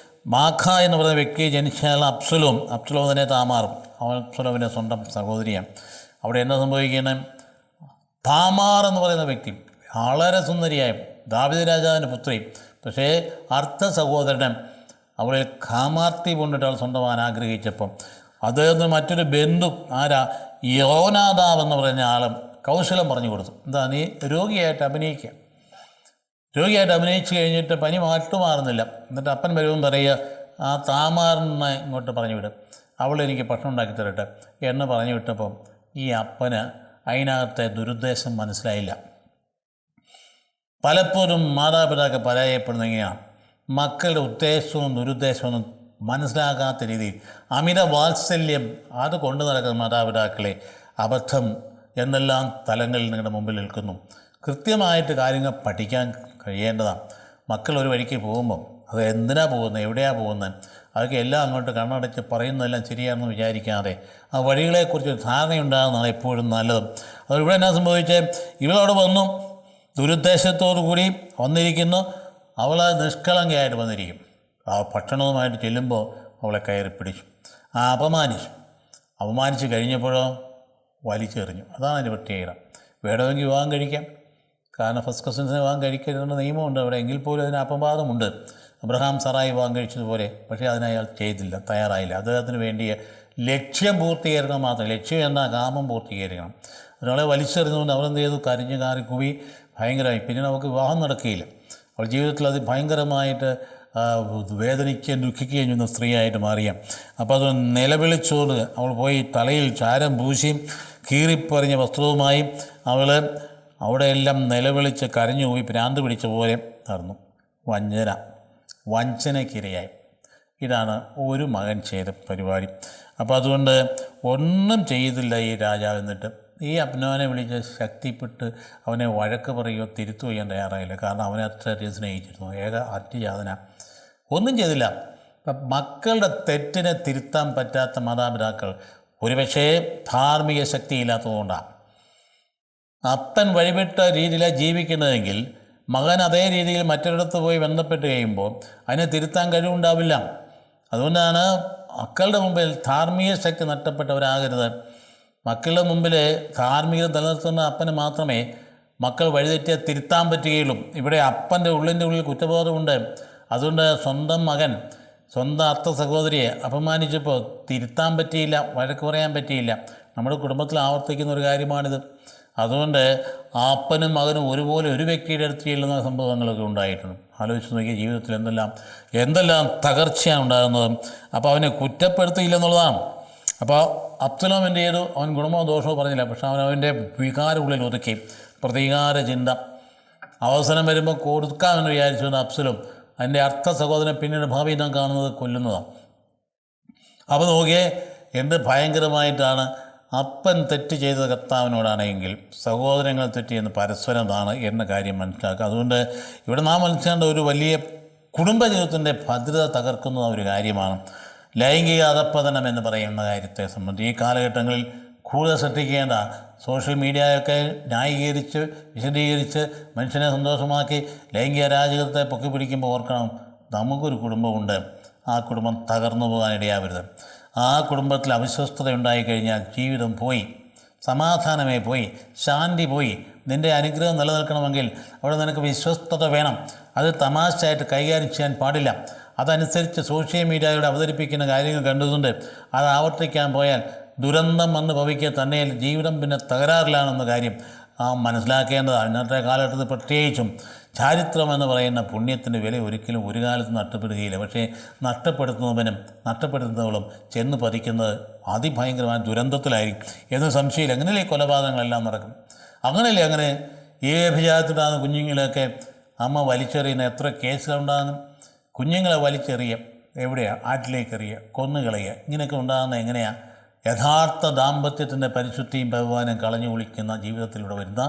മാഖ എന്ന് പറയുന്ന വ്യക്തി ജനിച്ചാൽ അബ്സലോം തന്നെ താമാറും. അബ്സലോമിൻ്റെ സ്വന്തം സഹോദരിയാണ്. അവിടെ എന്താ സംഭവിക്കുന്നത്? താമാർ എന്ന് പറയുന്ന വ്യക്തി വളരെ സുന്ദരിയായ ദാവീദ് രാജാവിൻ്റെ പുത്രി, പക്ഷേ അർത്ഥ സഹോദരൻ അവളെ കാമാർത്തി കൊണ്ടിട്ട് അവൾ സ്വന്തമാകാൻ ആഗ്രഹിച്ചപ്പം അദ്ദേഹത്തിന് മറ്റൊരു ബന്ധു യോനാദാബ് എന്ന് പറയുന്ന ആളും കൗശലം പറഞ്ഞു കൊടുത്തു. എന്താ, നീ രോഗിയായിട്ട് അഭിനയിച്ച് കഴിഞ്ഞിട്ട് പനി മാറുന്നില്ല. എന്നിട്ട് അപ്പൻ വരുമെന്ന് പറയുക, ആ താമാറിനെ ഇങ്ങോട്ട് പറഞ്ഞു വിടും, അവളെനിക്ക് ഭക്ഷണം ഉണ്ടാക്കി തരട്ടെ എന്ന് പറഞ്ഞു വിട്ടപ്പം ഈ അപ്പന് അതിനകത്തെ ദുരുദ്ദേശം മനസ്സിലായില്ല. പലപ്പോഴും മാതാപിതാക്കൾ പരാജയപ്പെടുന്ന എങ്ങനെയാണ്? മക്കളുടെ ഉദ്ദേശവും ദുരുദ്ദേശവും മനസ്സിലാക്കാത്ത രീതിയിൽ അമിത വാത്സല്യം അത് കൊണ്ടു നടക്കുന്ന മാതാപിതാക്കളെ അബദ്ധം എന്നെല്ലാം തലങ്ങളിൽ നിങ്ങളുടെ മുമ്പിൽ നിൽക്കുന്നു. കൃത്യമായിട്ട് കാര്യങ്ങൾ പഠിക്കാൻ കഴിയേണ്ടതാണ്. മക്കൾ ഒരു വഴിക്ക് പോകുമ്പം അത് എന്തിനാണ് പോകുന്നത്, എവിടെയാണ് പോകുന്നത്, അതൊക്കെ എല്ലാം അങ്ങോട്ട് കണ്ണടച്ച് പറയുന്നതെല്ലാം ശരിയാണെന്ന് വിചാരിക്കാതെ ആ വഴികളെക്കുറിച്ച് ധാരണയുണ്ടാകുന്നതാണ് എപ്പോഴും നല്ലത്. അത് ഇവിടെ എന്നാ സംഭവിച്ചേ? ഇവളവിടെ വന്നു, ദുരുദ്ദേശത്തോടു കൂടി വന്നിരിക്കുന്നു. അവൾ നിഷ്കളങ്കയായിട്ട് വന്നിരിക്കും. ആ ഭക്ഷണവുമായിട്ട് ചെല്ലുമ്പോൾ അവളെ കയറി പിടിച്ചു, അപമാനിച്ച് കഴിഞ്ഞപ്പോഴോ വലിച്ചെറിഞ്ഞു. അതാണ് അതിൻ്റെ പ്രത്യേകത. വേണമെങ്കിൽ വിവാഹം കഴിക്കാം, കാരണം ഫസ്റ്റ് കസിൻസിനെ വിവാഹം കഴിക്കരുതെന്ന നിയമമുണ്ട് അവിടെ. എങ്കിൽ പോലും അതിന് അപവാദമുണ്ട്. അബ്രഹാം സറായി വിവാഹം കഴിച്ചതുപോലെ. പക്ഷേ അതിനയാൾ തയ്യാറായില്ല. അദ്ദേഹത്തിന് വേണ്ടിയ ലക്ഷ്യം പൂർത്തീകരിക്കണം മാത്രം. ലക്ഷ്യം എന്നാൽ കാമം പൂർത്തീകരിക്കണം. ഒരാളെ വലിച്ചെറിഞ്ഞുകൊണ്ട് അവരെന്ത് ചെയ്തു? കരഞ്ഞ് കാറി കുവി ഭയങ്കരമായി. പിന്നെ നമുക്ക് വിവാഹം നടക്കുകയില്ല. അവൾ ജീവിതത്തിൽ അത് ഭയങ്കരമായിട്ട് വേദനിക്കുകയും ദുഃഖിക്കുകയും ചെയ്യുന്ന സ്ത്രീയായിട്ട് മാറിയ. അപ്പോൾ അത് നിലവിളിച്ചുകൊണ്ട് അവൾ പോയി തലയിൽ ചാരം പൂശി കീറിപ്പറിഞ്ഞ വസ്ത്രവുമായി അവൾ അവിടെയെല്ലാം നിലവിളിച്ച് കരഞ്ഞു പോയി ഭ്രാന്ത് പിടിച്ച പോലെ നടന്നു. വഞ്ചനയ്ക്കിരയായി. ഇതാണ് ഒരു മകൻ ചെയ്ത പരിപാടി. അപ്പോൾ അതുകൊണ്ട് ഒന്നും ചെയ്തില്ല ഈ രാജാവ്. എന്നിട്ട് ഈ അബ്നോനെ വിളിച്ച് ശക്തിപ്പെട്ട് അവനെ വഴക്ക് പറയുകയോ തിരുത്തുകയോ ചെയ്യാൻ തയ്യാറായില്ല. കാരണം അവനെ അത്രയധികം സ്നേഹിച്ചിരുന്നു. അത്യജാതന ഒന്നും ചെയ്തില്ല. മക്കളുടെ തെറ്റിനെ തിരുത്താൻ പറ്റാത്ത മാതാപിതാക്കൾ ഒരുപക്ഷേ ധാർമ്മിക ശക്തിയില്ലാത്തതുകൊണ്ടാണ്. അപ്പൻ വഴിവിട്ട രീതിയിലാണ് ജീവിക്കുന്നതെങ്കിൽ മകൻ അതേ രീതിയിൽ മറ്റൊരിടത്ത് പോയി ബന്ധപ്പെട്ട് കഴിയുമ്പോൾ അതിനെ തിരുത്താൻ കഴിവുണ്ടാവില്ല. അതുകൊണ്ടാണ് മക്കളുടെ മുമ്പിൽ ധാർമ്മിക ശക്തി നഷ്ടപ്പെട്ടവരാകരുത്. മക്കളുടെ മുമ്പിൽ ധാർമ്മികത നിലനിർത്തുന്ന അപ്പന് മാത്രമേ മക്കൾ വഴിതെറ്റിയാൽ തിരുത്താൻ പറ്റുകയുള്ളൂ. ഇവിടെ അപ്പൻ്റെ ഉള്ളിൽ കുറ്റബോധമുണ്ട്. അതുകൊണ്ട് സ്വന്തം മകൻ സ്വന്തം അർത്ഥ സഹോദരിയെ അപമാനിച്ചപ്പോൾ തിരുത്താൻ പറ്റിയില്ല, വഴക്ക് പറയാൻ പറ്റിയില്ല. നമ്മുടെ കുടുംബത്തിൽ ആവർത്തിക്കുന്ന ഒരു കാര്യമാണിത്. അതുകൊണ്ട് ആ അപ്പനും മകനും ഒരുപോലെ ഒരു വ്യക്തിയുടെ അടുത്ത് ചെല്ലുന്ന സംഭവങ്ങളൊക്കെ ഉണ്ടായിട്ടുണ്ട്. ആലോചിച്ച് നോക്കിയ ജീവിതത്തിൽ എന്തെല്ലാം തകർച്ചയാണ് ഉണ്ടാകുന്നത്. അപ്പോൾ അവനെ കുറ്റപ്പെടുത്തിയില്ലെന്നുള്ളതാണ്. അപ്പോൾ അബ്സലോം എന്ത് ചെയ്തു? അവൻ ഗുണമോ ദോഷമോ പറഞ്ഞില്ല, പക്ഷെ അവൻ്റെ വികാരമുള്ളിൽ ഒതുക്കി പ്രതികാര ചിന്ത. അവസരം വരുമ്പോൾ കൊടുക്കാമെന്ന് വിചാരിച്ചുകൊണ്ട് അബ്സലോം അതിൻ്റെ അർത്ഥ സഹോദരനെ പിന്നീട് ഭാവി നാം കാണുന്നത് കൊല്ലുന്നതാണ്. അപ്പോൾ നോക്കിയേ എന്ത് ഭയങ്കരമായിട്ടാണ്. അപ്പൻ തെറ്റ് ചെയ്തത് കർത്താവിനോടാണെങ്കിൽ സഹോദരങ്ങൾ തെറ്റിയെന്ന് പരസ്പരമാണ് എന്ന കാര്യം മനസ്സിലാക്കുക. അതുകൊണ്ട് ഇവിടെ നാം മനസ്സിലാക്കേണ്ട ഒരു വലിയ കുടുംബജീവിതത്തിൻ്റെ ഭദ്രത തകർക്കുന്ന ഒരു കാര്യമാണ് ലൈംഗിക അധപ്പതനം എന്ന് പറയുന്ന കാര്യത്തെ സംബന്ധിച്ച്. ഈ കാലഘട്ടങ്ങളിൽ കൂടുതൽ ശ്രദ്ധിക്കേണ്ട സോഷ്യൽ മീഡിയയൊക്കെ ന്യായീകരിച്ച് വിശദീകരിച്ച് മനുഷ്യനെ സന്തോഷമാക്കി ലൈംഗിക അരാജകത്തെ പൊക്കി പിടിക്കുമ്പോൾ ഓർക്കണം, നമുക്കൊരു കുടുംബമുണ്ട്. ആ കുടുംബം തകർന്നു പോകാനിടയാവരുത്. ആ കുടുംബത്തിൽ അവിശ്വസ്തത ഉണ്ടായിക്കഴിഞ്ഞാൽ ജീവിതം പോയി, സമാധാനമേ പോയി, ശാന്തി പോയി. നിൻ്റെ അനുഗ്രഹം നിലനിൽക്കണമെങ്കിൽ അവിടെ നിനക്ക് വിശ്വസ്തത വേണം. അത് തമാശയായിട്ട് കൈകാര്യം ചെയ്യാൻ പാടില്ല. അതനുസരിച്ച് സോഷ്യൽ മീഡിയയുടെ അവതരിപ്പിക്കുന്ന കാര്യങ്ങൾ കണ്ടതുകൊണ്ട് അത് ആവർത്തിക്കാൻ പോയാൽ ദുരന്തം വന്ന് ഭവിക്കുക തന്നെ, ജീവിതം പിന്നെ തകരാറിലാണെന്ന കാര്യം മനസ്സിലാക്കേണ്ടതാണ്. ഇന്നത്തെ കാലഘട്ടത്തിൽ പ്രത്യേകിച്ചും ചാരിത്രം എന്ന് പറയുന്ന പുണ്യത്തിൻ്റെ വില ഒരിക്കലും ഒരു കാലത്ത് നഷ്ടപ്പെടുകയില്ല. പക്ഷേ നഷ്ടപ്പെടുത്തുന്നവനും നഷ്ടപ്പെടുത്തുന്നവളും ചെന്ന് പതിക്കുന്നത് അതിഭയങ്കരമായ ദുരന്തത്തിലായിരിക്കും എന്ന് സംശയമില്ല. അങ്ങനെയല്ലേ കൊലപാതകങ്ങളെല്ലാം നടക്കും? അങ്ങനെ ഈ അഭിജാതത്തിലാണ് കുഞ്ഞുങ്ങളെയൊക്കെ അമ്മ വലിച്ചെറിയുന്ന എത്ര കേസുകളുണ്ടാകുന്നു. കുഞ്ഞുങ്ങളെ വലിച്ചെറിയുക, എവിടെയാണ്? ആറ്റിലേക്കെറിയുക, കൊന്നുകളയുക, ഇങ്ങനെയൊക്കെ ഉണ്ടാകുന്നത് എങ്ങനെയാണ്? യഥാർത്ഥ ദാമ്പത്യത്തിൻ്റെ പരിശുദ്ധിയും ബഹുമാനം കളഞ്ഞു കുളിക്കുന്ന ജീവിതത്തിലൂടെ വരുന്ന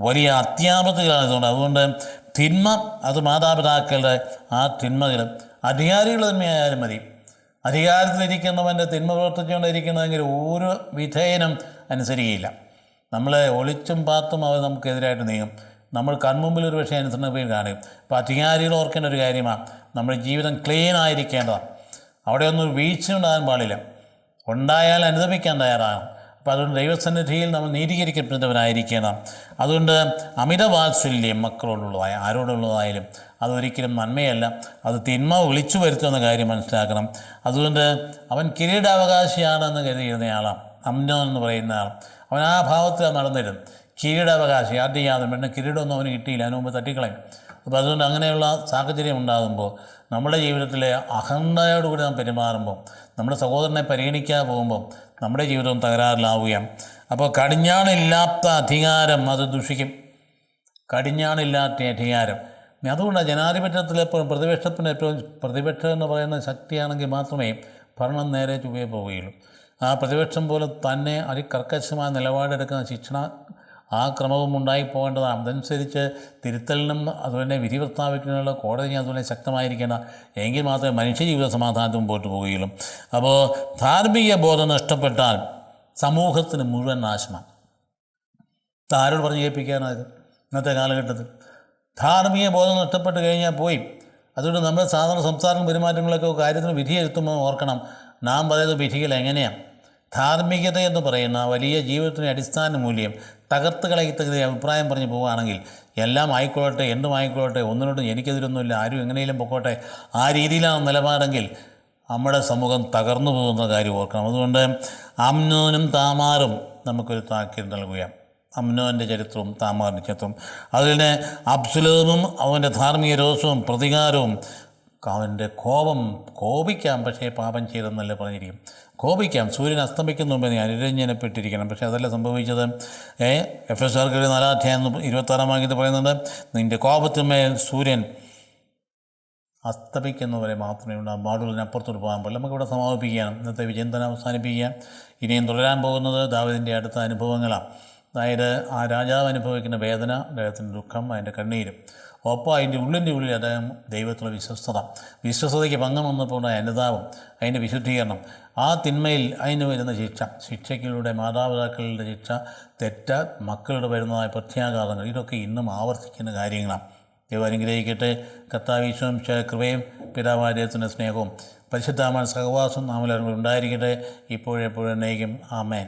വലിയ അത്യാപത്തുകളാണ്. അതുകൊണ്ട് തിന്മ അത് മാതാപിതാക്കളുടെ ആ തിന്മകൾ അധികാരികൾ തന്നെയായാലും മതി. അധികാരത്തിലിരിക്കുന്നവൻ്റെ തിന്മ പ്രവർത്തിച്ചുകൊണ്ടിരിക്കുന്നതെങ്കിൽ ഒരു വിധേയനും അനുസരിക്കുകയില്ല. നമ്മളെ ഒളിച്ചും പാത്തും അവർ നമുക്കെതിരായിട്ട് നീങ്ങും. നമ്മൾ കൺമുമ്പിൽ ഒരു പക്ഷേ അനുസരണയിൽ കാണും. അപ്പോൾ അധികാരികൾ ഓർക്കേണ്ട ഒരു കാര്യമാണ്, നമ്മുടെ ജീവിതം ക്ലീൻ ആയിരിക്കേണ്ടതാണ്. അവിടെ ഒന്നും വീഴ്ച ഉണ്ടാകാൻ പാടില്ല. ഉണ്ടായാൽ അനുദപിക്കാൻ തയ്യാറാകണം. അപ്പോൾ അതുകൊണ്ട് ദൈവസന്നിധിയിൽ നമ്മൾ നീതീകരിക്കപ്പെടുന്നവരായിരിക്കണം. അതുകൊണ്ട് അമിതവാത്സല്യം മക്കളോടുള്ളതായ ആരോടുള്ളതായാലും അതൊരിക്കലും നന്മയല്ല, അത് തിന്മ വിളിച്ചു വരുത്തുന്ന കാര്യം മനസ്സിലാക്കണം. അതുകൊണ്ട് അവൻ കിരീടാവകാശിയാണെന്ന് കരുതിയിരുന്നയാളാണ് അമ്നോൻ എന്ന് പറയുന്ന ആൾ. അവൻ ആ ഭാവത്തിൽ നടന്നിരുന്നു. കിരീടാവകാശി ആദ്യം പിന്നെ കിരീടമൊന്നും അവന് കിട്ടിയില്ല, അതിന് മുമ്പ് തട്ടിക്കളയും. അപ്പോൾ അതുകൊണ്ട് അങ്ങനെയുള്ള സാഹചര്യം ഉണ്ടാകുമ്പോൾ നമ്മുടെ ജീവിതത്തിലെ അഹന്തയോടുകൂടി നാം പെരുമാറുമ്പോൾ, നമ്മുടെ സഹോദരനെ പരിഗണിക്കാതെ പോകുമ്പോൾ നമ്മുടെ ജീവിതം തകരാറിലാവുകയാണ്. അപ്പോൾ കടിഞ്ഞാണില്ലാത്ത അധികാരം അത് ദുഷിക്കും. കടിഞ്ഞാണില്ലാത്ത അധികാരം. അതുകൊണ്ടാണ് ജനാധിപത്യത്തിലെപ്പോഴും പ്രതിപക്ഷം എന്ന് പറയുന്ന ശക്തിയാണെങ്കിൽ മാത്രമേ ഭരണം നേരെ ചുവേ പോവുകയുള്ളൂ. ആ പ്രതിപക്ഷം പോലെ തന്നെ അതികർക്കശമായ നിലപാടെടുക്കുന്ന ശിക്ഷണ ആ ക്രമവും ഉണ്ടായി പോകേണ്ടതാണ്. അതനുസരിച്ച് തിരുത്തലിനും അതുപോലെ വിധി പ്രസ്താവിക്കുന്നതിനുള്ള കോടതി അതുപോലെ ശക്തമായിരിക്കേണ്ട, എങ്കിൽ മാത്രമേ മനുഷ്യജീവിത സമാധാനത്തിൽ മുമ്പോട്ട് പോവുകയുള്ളൂ. അപ്പോൾ ധാർമ്മിക ബോധം നഷ്ടപ്പെട്ടാൽ സമൂഹത്തിന് മുഴുവൻ നാശമാണ്. ആരോട് പറഞ്ഞ് കേൾപ്പിക്കാനായത് ഇന്നത്തെ കാലഘട്ടത്തിൽ? ധാർമ്മിക ബോധം നഷ്ടപ്പെട്ട് കഴിഞ്ഞാൽ പോയി. അതുകൊണ്ട് നമ്മുടെ സാധാരണ സംസാരം പെരുമാറ്റങ്ങളൊക്കെ കാര്യത്തിന് വിധിയെഴുത്തുമ്പോൾ ഓർക്കണം, നാം പറയുന്ന വിധികൾ എങ്ങനെയാണ്? ധാർമ്മികത എന്ന് പറയുന്ന വലിയ ജീവിതത്തിൻ്റെ അടിസ്ഥാന മൂല്യം തകർത്ത് കളയത്തക്ക അഭിപ്രായം പറഞ്ഞ് പോവുകയാണെങ്കിൽ എല്ലാം ആയിക്കോട്ടെ, എന്തും ആയിക്കോട്ടെ, ഒന്നിനോട്ടും എനിക്കെതിരൊന്നുമില്ല, ആരും എങ്ങനെയും പൊക്കോട്ടെ, ആ രീതിയിലാണ് നിലപാടെങ്കിൽ നമ്മുടെ സമൂഹം തകർന്നു പോകുന്ന കാര്യം ഓർക്കണം. അതുകൊണ്ട് അമ്നോനും താമാറും നമുക്കൊരു താക്കീത് നൽകുകയാണ്. അമ്നോൻ്റെ ചരിത്രവും താമാറിൻ്റെ ചരിത്രവും, അതുപോലെ അബ്സലോമും അവൻ്റെ ധാർമ്മിക രോഷവും പ്രതികാരവും. അവൻ്റെ കോപിക്കാം, പക്ഷേ പാപം ചെയ്തെന്നല്ല പറഞ്ഞിരിക്കും. കോപിക്കാം, സൂര്യൻ അസ്തമിക്കുന്ന മുമ്പേ നീ അനുരഞ്ജനപ്പെട്ടിരിക്കണം. പക്ഷേ അതല്ല സംഭവിച്ചത്. എഫെസ്യർക്ക് 4:26 പറയുന്നുണ്ട്, നിൻ്റെ കോപത്തിന്മേൽ സൂര്യൻ അസ്തമിക്കുന്നവരെ മാത്രമേ ഉണ്ടാകും, പാടുള്ളതിനപ്പുറത്തോട്ട് പോകാൻ പാടില്ല. നമുക്കിവിടെ സമാപിപ്പിക്കുകയാണ്, ഇന്നത്തെ വിചിന്തനം അവസാനിപ്പിക്കുക. ഇനിയും തുടരാൻ പോകുന്നത് ദാവീദിൻ്റെ അടുത്ത അനുഭവങ്ങളാണ്. അതായത് ആ രാജാവ് അനുഭവിക്കുന്ന വേദന, അദ്ദേഹത്തിൻ്റെ ദുഃഖം, അതിൻ്റെ കണ്ണീരും, ഒപ്പം അതിൻ്റെ ഉള്ളിൽ അദ്ദേഹം ദൈവത്തിലുള്ള വിശ്വസ്തതയ്ക്ക് ഭംഗം വന്നപ്പോൾ അനുതാപം, അതിൻ്റെ വിശുദ്ധീകരണം, ആ തിന്മയിൽ അതിന് വരുന്ന ശിക്ഷയ്ക്കിലൂടെ മാതാപിതാക്കളുടെ ശിക്ഷ, തെറ്റ് മക്കളുടെ വരുന്നതായ പ്രത്യാഘാതങ്ങൾ, ഇതൊക്കെ ഇന്നും ആവർത്തിക്കുന്ന കാര്യങ്ങളാണ്. ദൈവം അനുഗ്രഹിക്കട്ടെ. കർത്താവ് ഈശോയും കൃപയും പിതാവായ ദൈവത്തിൻ്റെ സ്നേഹവും പരിശുദ്ധാത്മാവിന്റെ സഹവാസം നാമെല്ലാവരും ഉണ്ടായിരിക്കട്ടെ, ഇപ്പോഴെപ്പോഴും എന്നേക്കും. ആമേൻ.